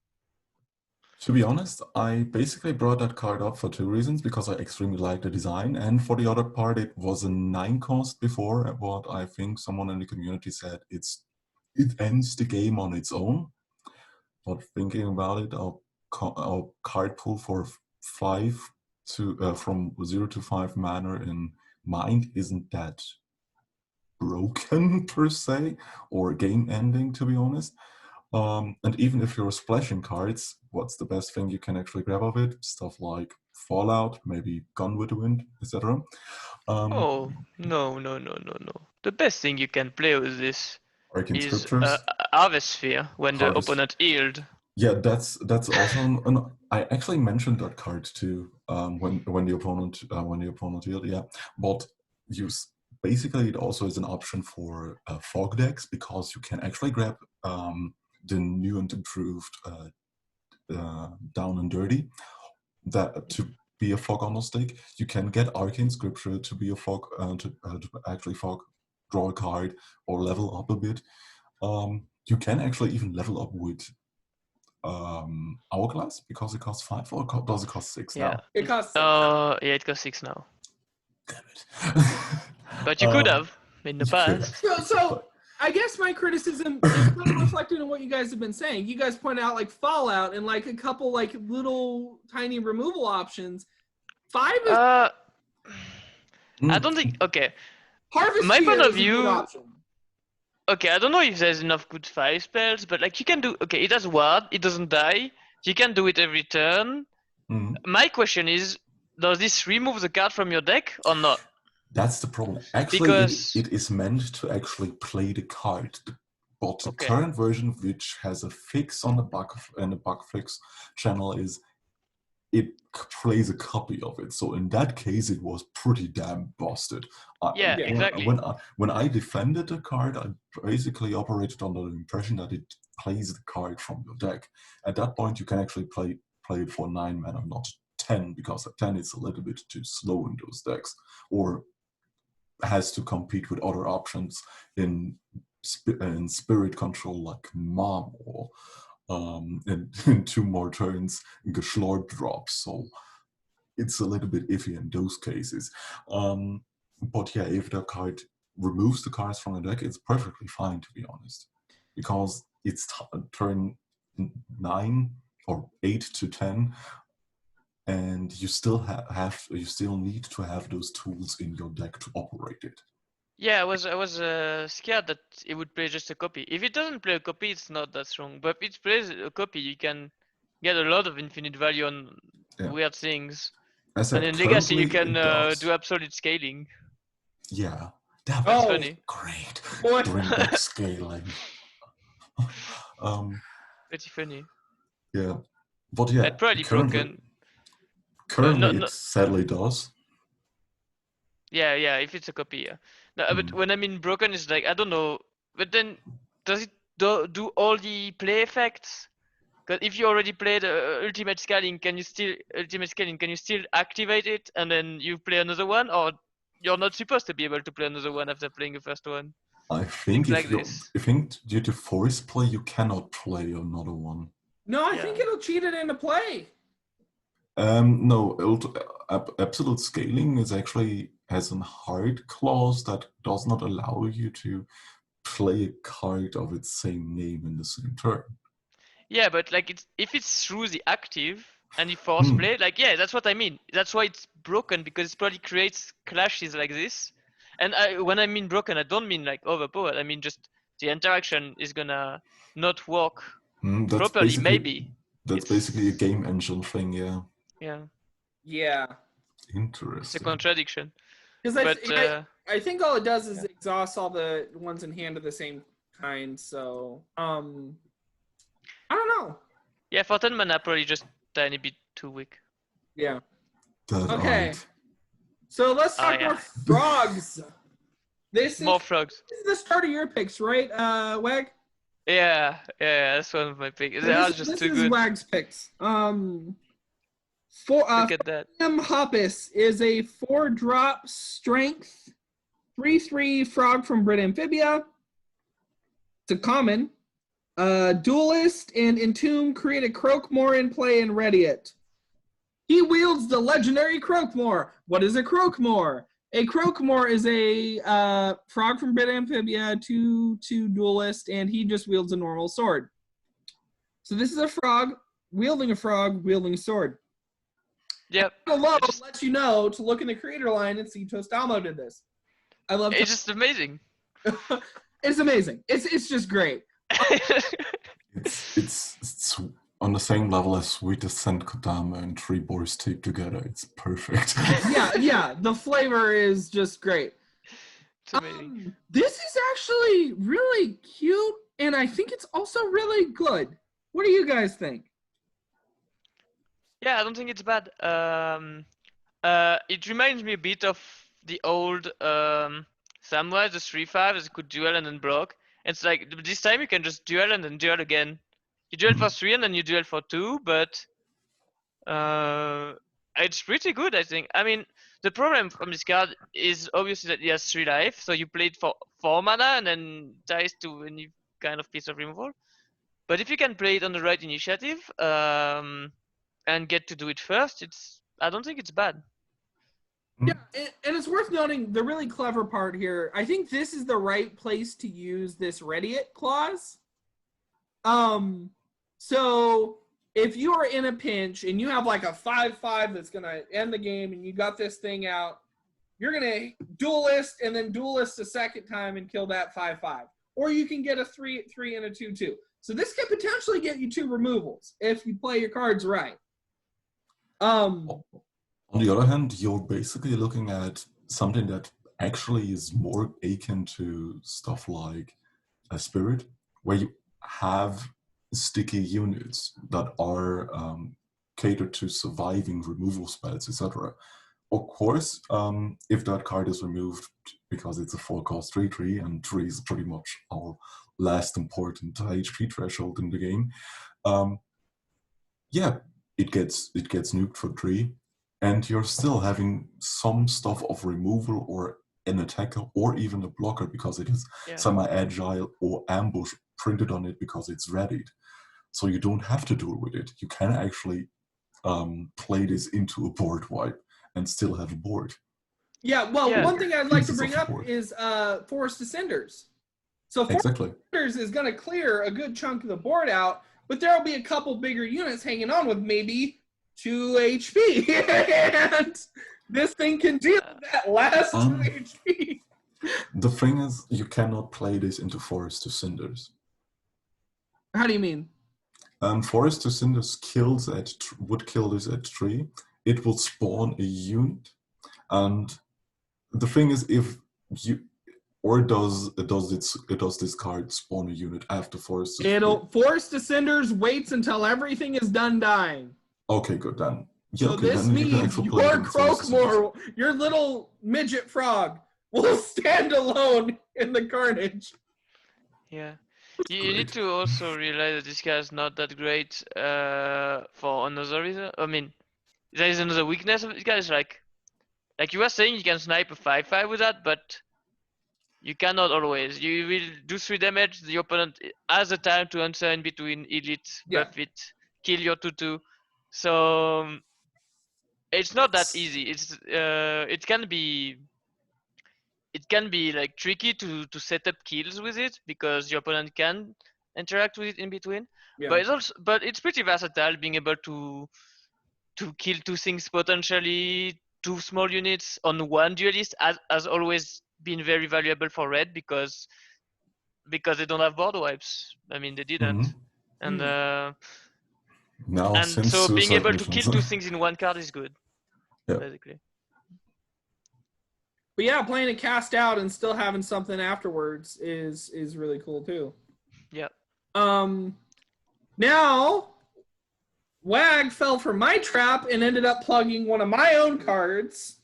To be honest, I basically brought that card up for two reasons, because I extremely like the design, and for the other part, it was a 9 cost before, what I think someone in the community said it ends the game on its own. But thinking about it, our card pool for 5 to from 0 to 5 mana in Mind isn't that broken per se, or game ending, to be honest. And even if you're splashing cards, what's the best thing you can actually grab of it? Stuff like Fallout, maybe Gun with the Wind, etc. Oh, no. The best thing you can play with this is Harvest Sphere when the opponent healed. Yeah, that's also I actually mentioned that card too when the opponent healed. Yeah, but basically it also is an option for fog decks, because you can actually grab the new and improved Down and Dirty that to be a fog on the stick. You can get Arcane Scripture to be a fog to actually fog, draw a card or level up a bit. You can actually even level up with Hourglass because it costs 5, or does it cost 6 Yeah. now? It costs 6. Yeah, it costs 6 now. Damn it. But you could have in the You could past. have. So I guess my criticism is kind of reflected in what you guys have been saying. You guys point out like Fallout and like a couple like little tiny removal options. 5 is I don't think. Okay, Harvest my point Chia of is a good view- option. okay. I don't know if there's enough good 5 spells, but like you can do. Okay, it has ward. It doesn't die. You can do it every turn. Mm. My question is, does this remove the card from your deck or not? That's the problem. Actually, Because- it is meant to actually play the card. But the Okay. current version, which has a fix on the bug and a bug fix channel, is it plays a copy of it. So in that case, it was pretty damn busted. Yeah, exactly. When I defended the card, I basically operated under the impression that it plays the card from your deck. At that point, you can actually play it for 9 mana, not 10, because at 10 it's a little bit too slow in those decks, or has to compete with other options in spirit control like Mom, or in 2 more turns Geschlord drops. So it's a little bit iffy in those cases. But yeah, if the card removes the cards from the deck, it's perfectly fine, to be honest, because it's turn 9 or 8 to 10, and you still you still need to have those tools in your deck to operate it. Yeah, I was scared that it would play just a copy. If it doesn't play a copy, it's not that strong. But if it plays a copy, you can get a lot of infinite value on Yeah. weird things. As I And said, in Legacy, you currently can it does. do absolute scaling. Yeah, that That's Oh. funny. great. Boy. Bring back scaling. Pretty funny. Yeah, but yeah, And probably currently no- it sadly does. Yeah, if it's a copy, yeah. No, but when I mean broken, it's like, I don't know. But then, does it do all the play effects? Because if you already played ultimate scaling, can you still activate it and then you play another one, or you're not supposed to be able to play another one after playing the first one? I think Things like this. I think due to force play, you cannot play another one. No, I Yeah. think it'll cheat it into play. No, absolute scaling is actually has a hard clause that does not allow you to play a card of its same name in the same turn. Yeah, but like if it's through the active and you force play, like yeah, that's what I mean. That's why it's broken, because it probably creates clashes like this. And when I mean broken, I don't mean like overpowered. I mean just the interaction is gonna not work That's properly. basically, Maybe that's basically a game engine thing. Yeah, yeah, Yeah. it's a interesting. contradiction. Because But I think all it does is exhaust all the ones in hand of the same kind. So I don't know. yeah, for 10 mana, probably just tiny bit too weak. Yeah. That Okay. I'd- So let's talk yeah. more frogs. This More frogs. is the start of your picks, right, Wag? Yeah, that's one of my picks. So They are this just this too is good. Wag's picks. Look at that. Frogiam Hoppace is a 4-drop strength 3/3 frog from Brit Amphibia. It's a common. Duelist and Entomb create a Croakmore in play and ready it. He wields the legendary Croakmore. What is a Croakmore? A Croakmore is a frog from Brit Amphibia, 2/2 duelist, and he just wields a normal sword. So this is a frog wielding a sword. Yep. Below lets you know to look in the creator line and see Tostalmo did this. I love It's just amazing. It's amazing. It's just great. It's on the same level as Sweetest Scent Kodama and Three Boys taped together. It's perfect. Yeah. The flavor is just great. It's amazing. This is actually really cute, and I think it's also really good. What do you guys think? Yeah, I don't think it's bad. It reminds me a bit of the old Samurai, the 3/5, that could duel and then block. It's like this time you can just duel and then duel again. You duel for 3 and then you duel for 2, but it's pretty good, I think. I mean, the problem from this card is obviously that he has 3 life, so you play it for 4 mana and then dies to any kind of piece of removal. But if you can play it on the right initiative and get to do it first, I don't think it's bad. Yeah, and it's worth noting the really clever part here. I think this is the right place to use this ready it clause. So if you are in a pinch and you have like a 5/5 that's gonna end the game, and you got this thing out, you're gonna duelist and then duelist a second time and kill that 5/5, or you can get a 3/3 and a 2/2. So this can potentially get you 2 removals if you play your cards right. On the other hand, you're basically looking at something that actually is more akin to stuff like a spirit, where you have sticky units that are catered to surviving removal spells, etc. Of course, if that card is removed because it's a 4-cost 3/3, and 3 is pretty much our last important HP threshold in the game, yeah, it gets nuked for 3, and you're still having some stuff of removal or an attacker or even a blocker because it is semi-agile or ambush printed on it because it's readied. So you don't have to deal with it. You can actually play this into a board wipe and still have a board. Yeah, well, one thing I'd like to bring up is Forest of Cinders. So Forest of Cinders is going to clear a good chunk of the board out, but there will be a couple bigger units hanging on with maybe 2 HP. And this thing can deal with that last 2 HP. The thing is, you cannot play this into Forest of Cinders. How do you mean? Forest of Cinders would kill this at 3. It will spawn a unit, and the thing is, if you does this card spawn a unit after Forest of Cinders? Forest of Cinders waits until everything is done dying. Okay, good then. Yeah, So okay, this then means your Croakmore, your little midget frog, will stand alone in the carnage. Yeah. You need to also realize that this guy is not that great for another reason. I mean, there is another weakness of this guy. Is like you were saying, you can snipe a 5/5 with that, but you cannot always. You will do 3 damage. The opponent has the time to answer in between, heal it, buff it, kill your 2/2. So it's not that easy. It can be like tricky to set up kills with it because your opponent can interact with it in between. Yeah. But it's pretty versatile, being able to kill 2 things potentially, 2 small units on 1 duelist has always been very valuable for red because they don't have board wipes. I mean, they didn't. And so being able to kill 2 things in 1 card is good. Yeah. Basically. But yeah, playing a cast out and still having something afterwards is really cool too. Yeah. Now, Wag fell for my trap and ended up plugging one of my own cards.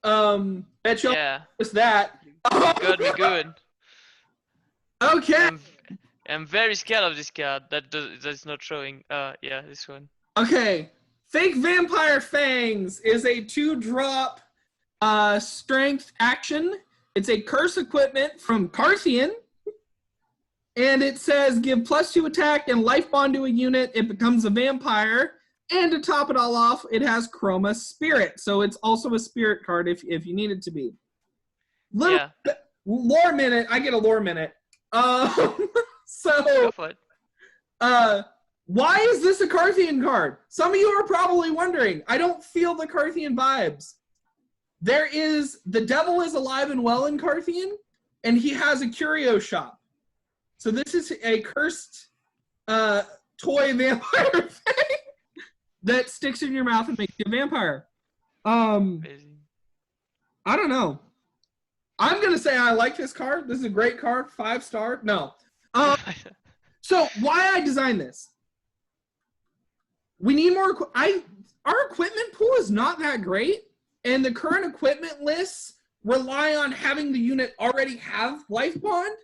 Bet you noticed that. Got me good. Okay. I'm very scared of this card that's not showing. Yeah, this one. Okay. Fake Vampire Fangs is a 2-drop strength action. It's a curse equipment from Carthian. And it says give +2 attack and life bond to a unit. It becomes a vampire. And to top it all off, it has Chroma Spirit. So it's also a spirit card if you need it to be. Lore minute. I get a lore minute. So, why is this a Carthian card? Some of you are probably wondering. I don't feel the Carthian vibes. The devil is alive and well in Carthian, and he has a curio shop. So this is a cursed toy vampire thing that sticks in your mouth and makes you a vampire. I don't know. I'm going to say I like this card. This is a great card. 5-star. No. So why I designed this? We need more. Our equipment pool is not that great. And the current equipment lists rely on having the unit already have Life Bond.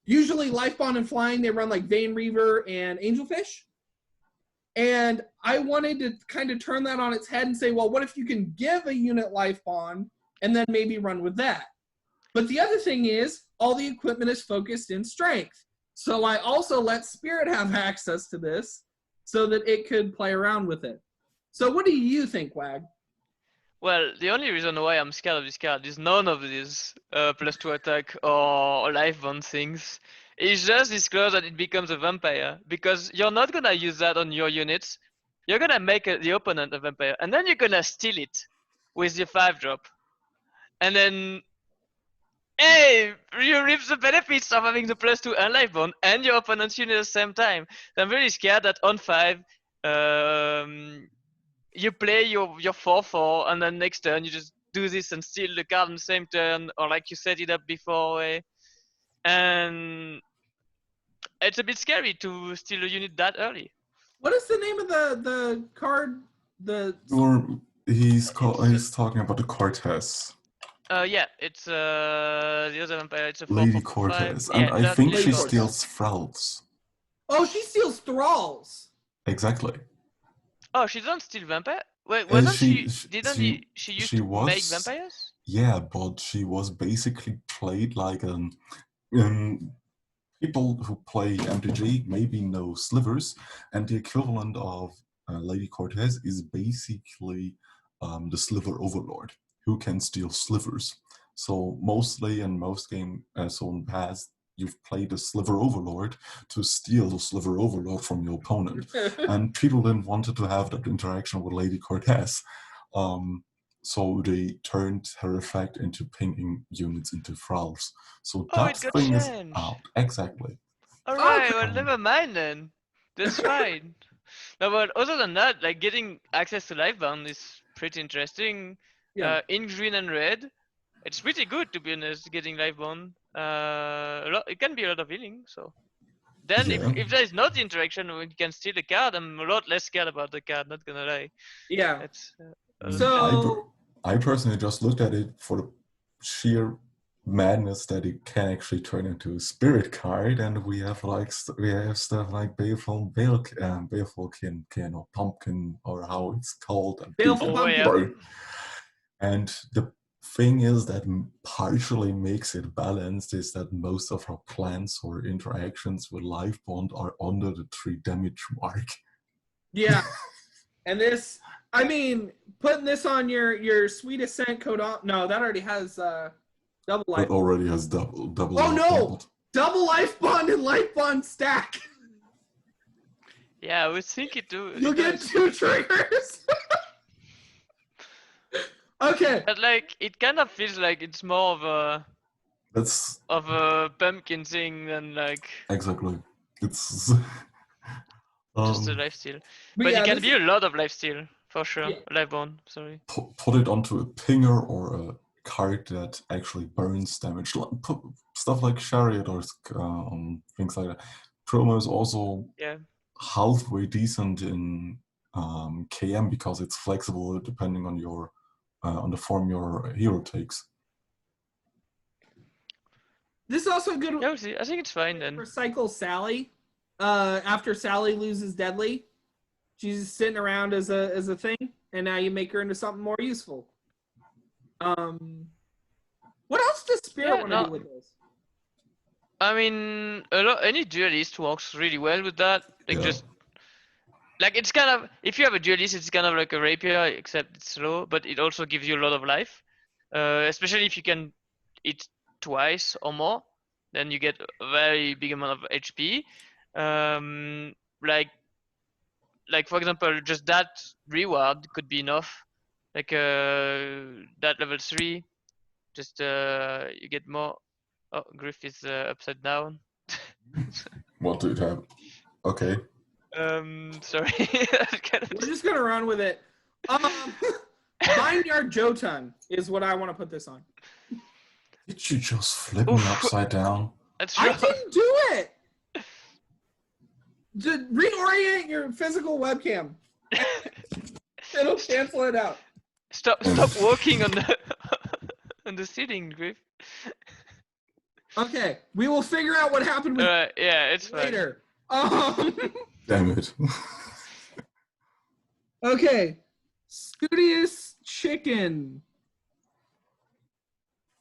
Usually Life Bond and Flying, they run like Vein Reaver and Angelfish. And I wanted to kind of turn that on its head and say, well, what if you can give a unit Life Bond and then maybe run with that? But the other thing is, all the equipment is focused in strength. So I also let Spirit have access to this so that it could play around with it. So what do you think, Wag? Well, the only reason why I'm scared of this card is none of these +2 attack or life bond things. It's just this clause that it becomes a vampire, because you're not gonna use that on your units. You're gonna make the opponent a vampire, and then you're gonna steal it with your 5-drop. And then, hey, you reap the benefits of having the +2 and life bond and your opponent's unit at the same time. So I'm really scared that on 5, you play your 4/4, and then next turn you just do this and steal the card on the same turn, or like you set it up before, and it's a bit scary to steal a unit that early. What is the name of the card? He's talking about the Cortez. Yeah, it's the other vampire. It's a 4/4/5. Lady Cortez, and Yeah, I think Lady she Cortez. steals Thralls. Oh, she steals thralls. Exactly. Oh, she doesn't steal vampire. Wait, wasn't she? Didn't she used she to was, make vampires? Yeah, but she was basically played like people who play MTG maybe know slivers, and the equivalent of Lady Cortez is basically the sliver overlord who can steal slivers. So mostly in most games, so in the past, you've played a sliver overlord to steal the sliver overlord from your opponent, and people didn't want to have that interaction with Lady Cortez. So they turned her effect into pinging units into thralls. So Oh, that it got thing is changed. out. Exactly. Alright, Okay. well, never mind then. That's fine. No, but other than that, like getting access to Livebound is pretty interesting. Yeah. In green and red, it's pretty good to be honest. Getting Livebound, it can be a lot of healing. So then, Yeah. if there is not the interaction, we can steal the card. I'm a lot less scared about the card. Not gonna lie. Yeah. It's So I personally just looked at it for the sheer madness that it can actually turn into a spirit card, and we have stuff like Balefulkin or Pumpkin or how it's called. Baleful Pumpkin. And the thing is that partially makes it balanced is that most of our plans or interactions with Life Bond are under the 3 damage mark. Yeah. And this, I mean, putting this on your Sweet Ascent code on, no, that already has double life. It already has double Oh life no! bond. Double life bond and life bond stack. yeah, I was thinking too. You'll get 2 triggers. Okay. But like, it kind of feels like it's more That's of a pumpkin thing than like exactly. It's just a lifesteal. But But yeah, it can this be a lot of lifesteal for sure. Yeah. Lifebone, sorry. put it onto a pinger or a card that actually burns damage. Put stuff like Chariot or things like that. Promo is also Yeah. halfway decent in KM because it's flexible depending on your on the form your hero takes. This is also good Yeah, we'll see. I think it's fine then. for Cycle Sally. After Sally loses Deadly, she's sitting around as a thing, and now you make her into something more useful. What else does Spirit want to do with this? I mean, any duelist works really well with that. Like just like it's kind of, if you have a duelist, it's kind of like a rapier, except it's slow, but it also gives you a lot of life. Especially if you can hit twice or more, then you get a very big amount of HP. Like for example, just that reward could be enough. Like that level 3, just you get more. Oh, Griff is upside down. What did it have? Okay. Sorry. We're just gonna run with it. Vineyard Jotun is what I want to put this on. Did you just flip me upside down? That's I wrong. didn't do it. Reorient your physical webcam. It'll cancel it out. Stop walking on the on the ceiling, Griff. Okay, we will figure out what happened with Yeah, it's later. Damn it. Okay, Studious Chicken.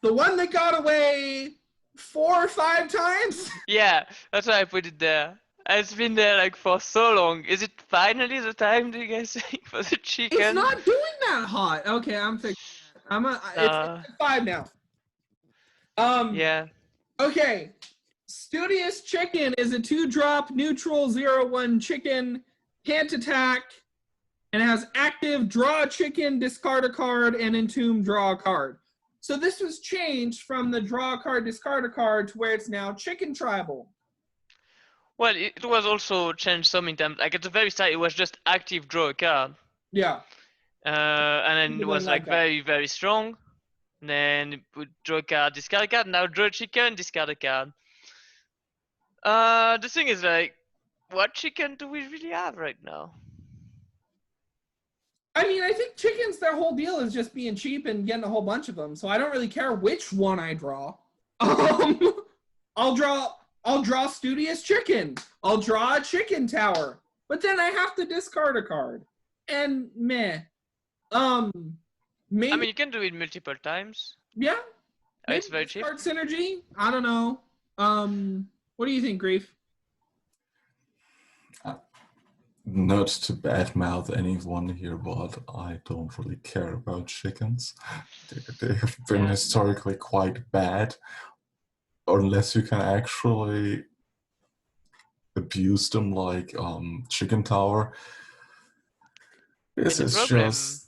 The one that got away 4 or 5 times. Yeah, that's why I put it there. It's been there like for so long. Is it finally the time, do you guys think, for the chicken? It's not doing that hot. Okay, I'm fixing it. It's at 5 now. Yeah. Okay. Studious Chicken is a 2-drop neutral 0/1 chicken, can't attack, and has active draw a chicken, discard a card, and entomb draw a card. So this was changed from the draw a card, discard a card to where it's now chicken tribal. Well, it was also changed some in terms. Like at the very start, it was just active draw a card. Yeah. And then it People was didn't like like that. very, very strong. Then put draw a card, discard a card. Now draw a chicken, discard a card. The thing is like, what chicken do we really have right now? I mean, I think chickens, their whole deal is just being cheap and getting a whole bunch of them. So I don't really care which one I draw. I'll draw Studious Chicken. I'll draw a chicken tower. But then I have to discard a card. And meh. Maybe, I mean, you can do it multiple times. yeah. It's very cheap. Discard synergy? I don't know. What do you think, Grief? Not to badmouth anyone here, but I don't really care about chickens. They have been historically quite bad, unless you can actually abuse them like Chicken Tower. This is just...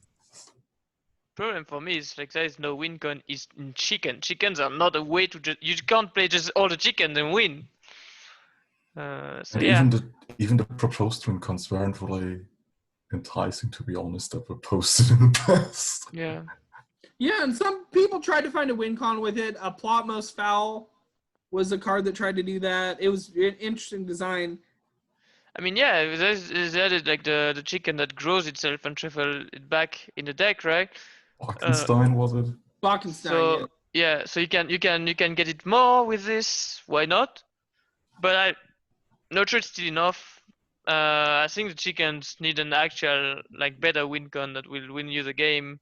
problem for me is like there is no win con is in chicken. Chickens are not a way to just, you can't play just all the chickens and win. So yeah. Even the proposed win cons weren't really enticing, to be honest, that were posted in the past. Yeah. Yeah, and some people tried to find a win con with it. A Plot Most Foul was a card that tried to do that. It was an interesting design. I mean, yeah, there's like the chicken that grows itself and shuffle it back in the deck, right? Wagnozac, was it? Bockenstein, So yeah, so you can get it more with this. Why not? But I'm not sure it's still enough. I think the chickens need an actual like better win con that will win you the game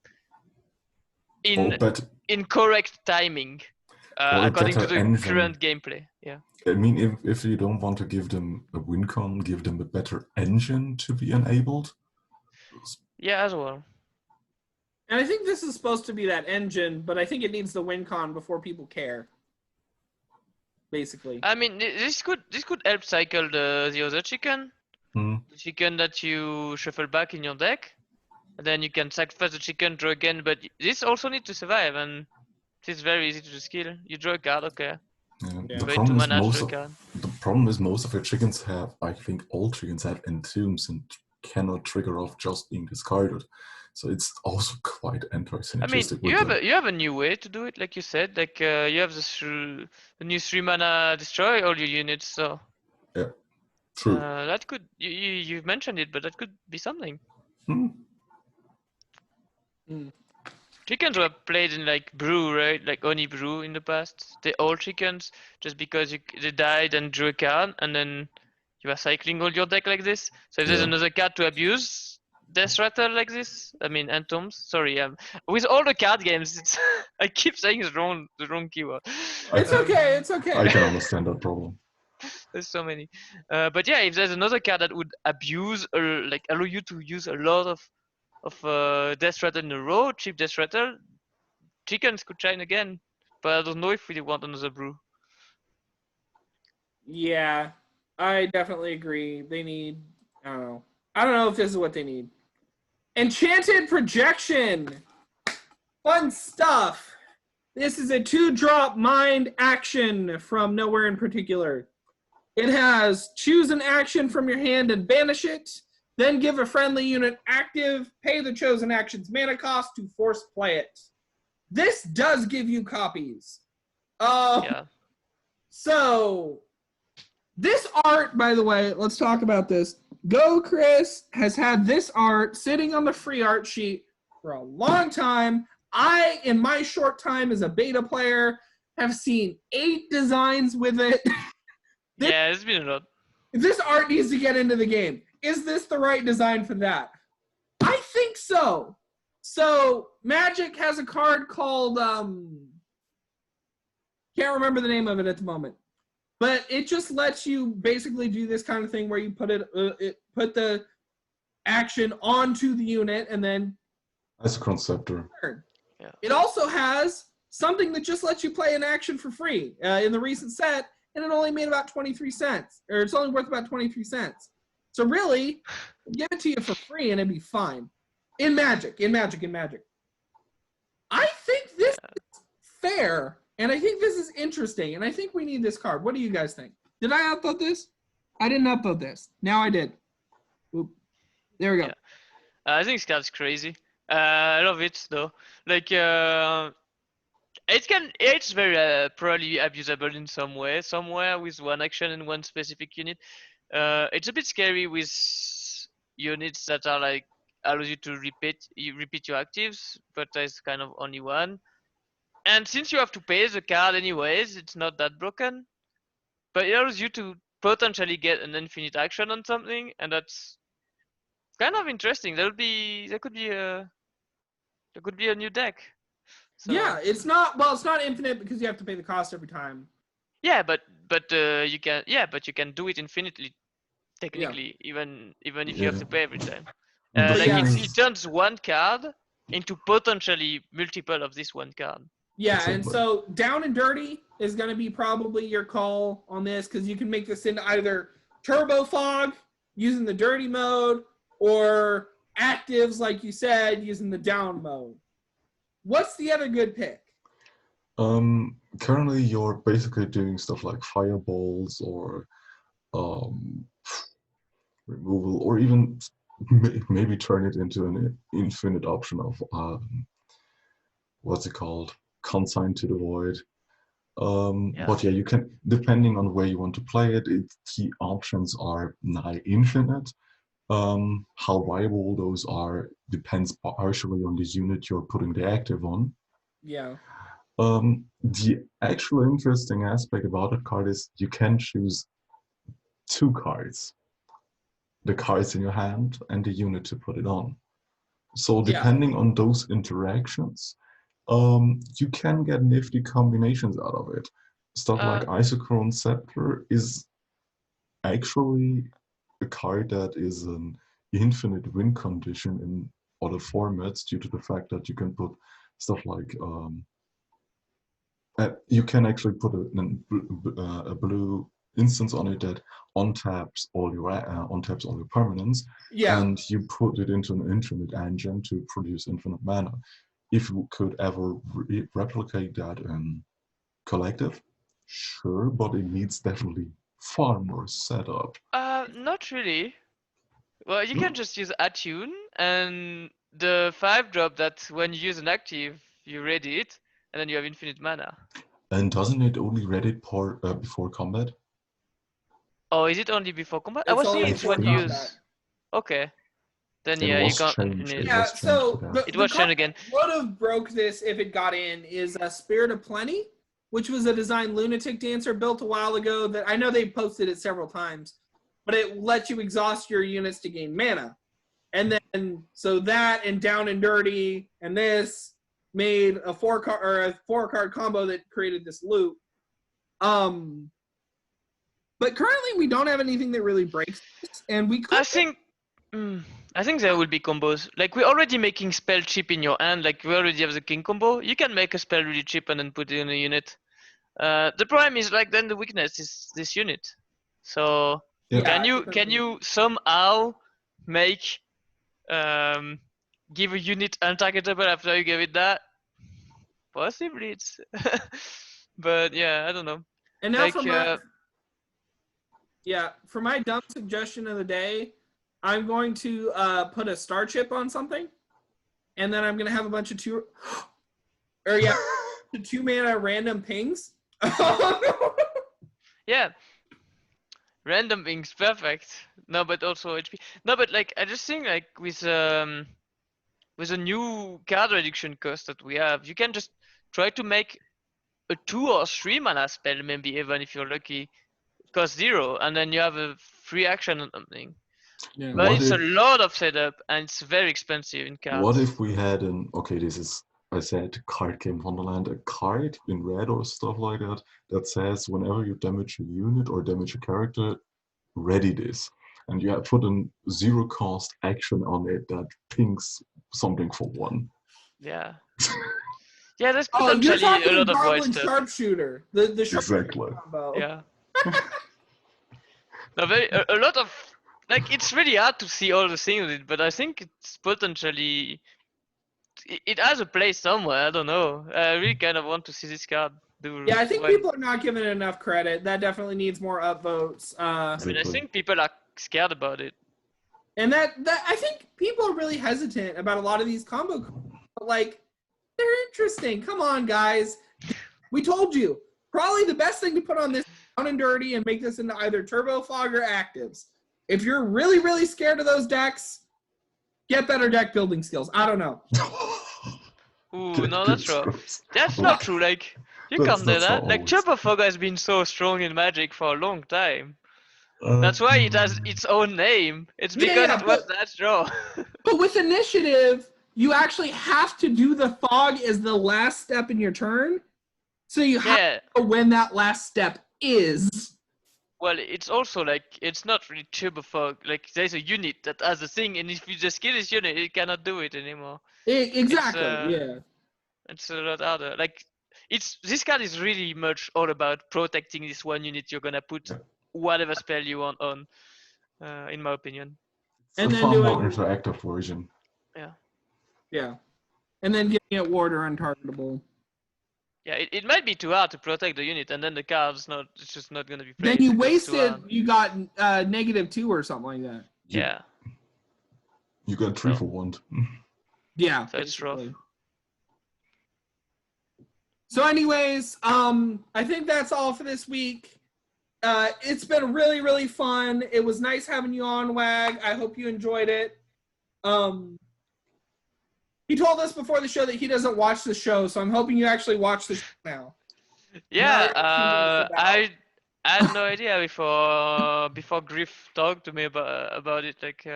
in correct timing, according to the current gameplay. Yeah. I mean, if you don't want to give them a win con, give them a better engine to be enabled. Yeah, as well. And I think this is supposed to be that engine, but I think it needs the win con before people care. Basically. I mean, this could help cycle the other chicken. The chicken that you shuffle back in your deck. And then you can sacrifice the chicken, draw again, but this also needs to survive, and it's very easy to just kill. You draw a card, okay. Yeah. The problem is most of your chickens have, I think all chickens have entombs and cannot trigger off just being discarded. So it's also quite anti-synergistic. I mean, you have a new way to do it, like you said. Like you have the new 3-mana destroy all your units. So yeah, true. That could you mentioned it, but that could be something. Chickens were played in like brew, right? Like Oni brew in the past. They all chickens just because they died and drew a card, and then you are cycling all your deck like this. So if there's another card to abuse. Death Rattle like this? I mean, Entombs. Sorry, with all the card games, it's I keep saying the wrong keyword. It's okay. It's okay. I can understand that problem. There's so many, but yeah, if there's another card that would abuse or like allow you to use a lot of Death Rattle in a row, cheap Death Rattle, chickens could shine again. But I don't know if we want another brew. Yeah, I definitely agree. They need. I don't know if this is what they need. Enchanted Projection. Fun stuff. This is a 2-drop mind action from nowhere in particular. It has choose an action from your hand and banish it. Then give a friendly unit active, pay the chosen action's mana cost to force play it. This does give you copies. Yeah. So, this art, by the way, let's talk about this. Go Chris has had this art sitting on the free art sheet for a long time. I, in my short time as a beta player, have seen 8 designs with it. Yeah, it's been a lot. This art needs to get into the game. Is this the right design for that? I think so. So, Magic has a card called Can't remember the name of it at the moment. But it just lets you basically do this kind of thing where you put put the action onto the unit and then Isochron Scepter. Yeah. It also has something that just lets you play an action for free in the recent set, and it only made about 23 cents, or it's only worth about 23 cents. So really, give it to you for free and it'd be fine. In Magic. I think this is fair, and I think this is interesting, and I think we need this card. What do you guys think? Did I upload this? I didn't upload this. Now I did. Oop. There we go. Yeah. I think this card's crazy. I love it though. Like it's very probably abusable in some way, somewhere with one action and one specific unit. It's a bit scary with units that are like allows you to repeat your actives, but there's kind of only one. And since you have to pay the card anyways, it's not that broken. But it allows you to potentially get an infinite action on something, and that's kind of interesting. There could be a new deck. So, yeah, it's not infinite because you have to pay the cost every time. Yeah, but you can do it infinitely, technically, even if you have to pay every time. It turns one card into potentially multiple of this one card. Yeah, and so Down and Dirty is going to be probably your call on this because you can make this into either Turbo Fog using the Dirty mode or actives, like you said, using the Down mode. What's the other good pick? Currently, you're basically doing stuff like fireballs or removal, or even maybe turn it into an infinite option of what's it called? Consign to the Void. But yeah, you can, depending on where you want to play it, the options are nigh infinite. How viable those are depends partially on the unit you're putting the active on. Yeah. The actual interesting aspect about that card is you can choose two cards. The cards in your hand and the unit to put it on. So depending on those interactions, you can get nifty combinations out of it. Stuff like Isochron Scepter is actually a card that is an infinite win condition in other formats due to the fact that you can put stuff like you can actually put a blue instance on it that untaps all your permanents, and you put it into an infinite engine to produce infinite mana. If you could ever replicate that in collective, sure, but it needs definitely far more setup. Not really. Well, you can just use Attune, and the 5-drop that when you use an active, you ready it, and then you have infinite mana. And doesn't it only ready it before combat? Oh, is it only before combat? It's I was only thinking it's before when you combat. use. Okay. Then It yeah, you was can't. changed. Yeah, so it was shown again. What would have broke this if it got in is a Spirit of Plenty, which was a design Lunatic Dancer built a while ago that I know they posted it several times, but it lets you exhaust your units to gain mana. And then, so that and Down and Dirty and this made a 4-card combo that created this loop. But currently we don't have anything that really breaks this, and we could. I think there will be combos. Like we're already making spell cheap in your hand. Like we already have the king combo. You can make a spell really cheap and then put it in a unit. The problem is like then the weakness is this unit. So can you somehow make give a unit untargetable after you give it that? Possibly it's but yeah, I don't know. And now like, for my dumb suggestion of the day, I'm going to put a star chip on something, and then I'm going to have a bunch of 2 mana random pings. Yeah. Random pings, perfect. No, but also HP. No, but like I just think like with a new card reduction cost that we have, you can just try to make a 2 or 3 mana spell, maybe even if you're lucky, cost 0, and then you have a free action or something. Yeah. But it's a lot of setup and it's very expensive in cards. What if we had this is I said card game Wonderland, a card in red or stuff like that that says whenever you damage a unit or damage a character, ready this. And you have put a 0 cost action on it that pings something for 1. Yeah. Yeah, there's Oh, you're potentially talking a lot of white Goblin stuff. Sharpshooter. The Exactly. combo. Yeah. No, a lot of like it's really hard to see all the things with it, but I think it's potentially it has a place somewhere. I don't know. I really kind of want to see this card do. Yeah, I think well. people are not giving it enough credit. That definitely needs more upvotes. I mean, I Exactly. think people are scared about it. And that I think people are really hesitant about a lot of these combo cards. But like, they're interesting. Come on, guys. We told you. Probably the best thing to put on this down and dirty and make this into either Turbo Fog or Actives. If you're really, really scared of those decks, get better deck building skills. I don't know. Ooh, no, that's rough. Scripts. That's not true. Like you That's- can't do that's that. not Like always. Turbo Fog has been so strong in Magic for a long time. That's why it has its own name. It's Yeah, because yeah, it was that strong. But with Initiative, you actually have to do the fog as the last step in your turn. So you have Yeah. to know when that last step is. Well, it's also like it's not really Turbo Fog. Like there's a unit that has a thing, and if you just kill this unit, it cannot do it anymore. Exactly, It's, yeah. It's a lot harder. Like this card is really much all about protecting this one unit you're gonna put whatever spell you want on. In my opinion. It's And a then far more doing- interactive version. Yeah. And then giving it ward or untargetable. Yeah, it might be too hard to protect the unit, and then the card's not. It's just not gonna be played. Then you because it's too wasted, hard. you got -2 or something like that. Yeah. You got 3 No. for 1. Yeah. So it's rough. basically. So anyways, I think that's all for this week. It's been really, really fun. It was nice having you on, Wag. I hope you enjoyed it. He told us before the show that he doesn't watch the show, so I'm hoping you actually watch the show now. Yeah. Now I had no idea before Griff talked to me about it like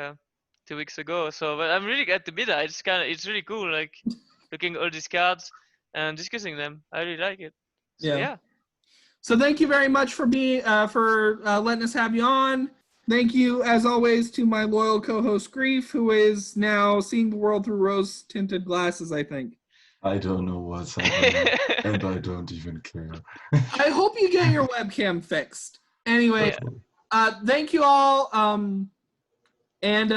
2 weeks ago. So, but I'm really glad to be there. It's really cool. Like looking at all these cards and discussing them. I really like it. So, yeah. So thank you very much for being letting us have you on. Thank you, as always, to my loyal co-host Grief, who is now seeing the world through rose-tinted glasses, I think. I don't know what's happening, and I don't even care. I hope you get your webcam fixed. Anyway, thank you all, and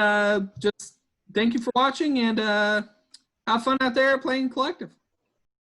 just thank you for watching, and have fun out there playing Collective.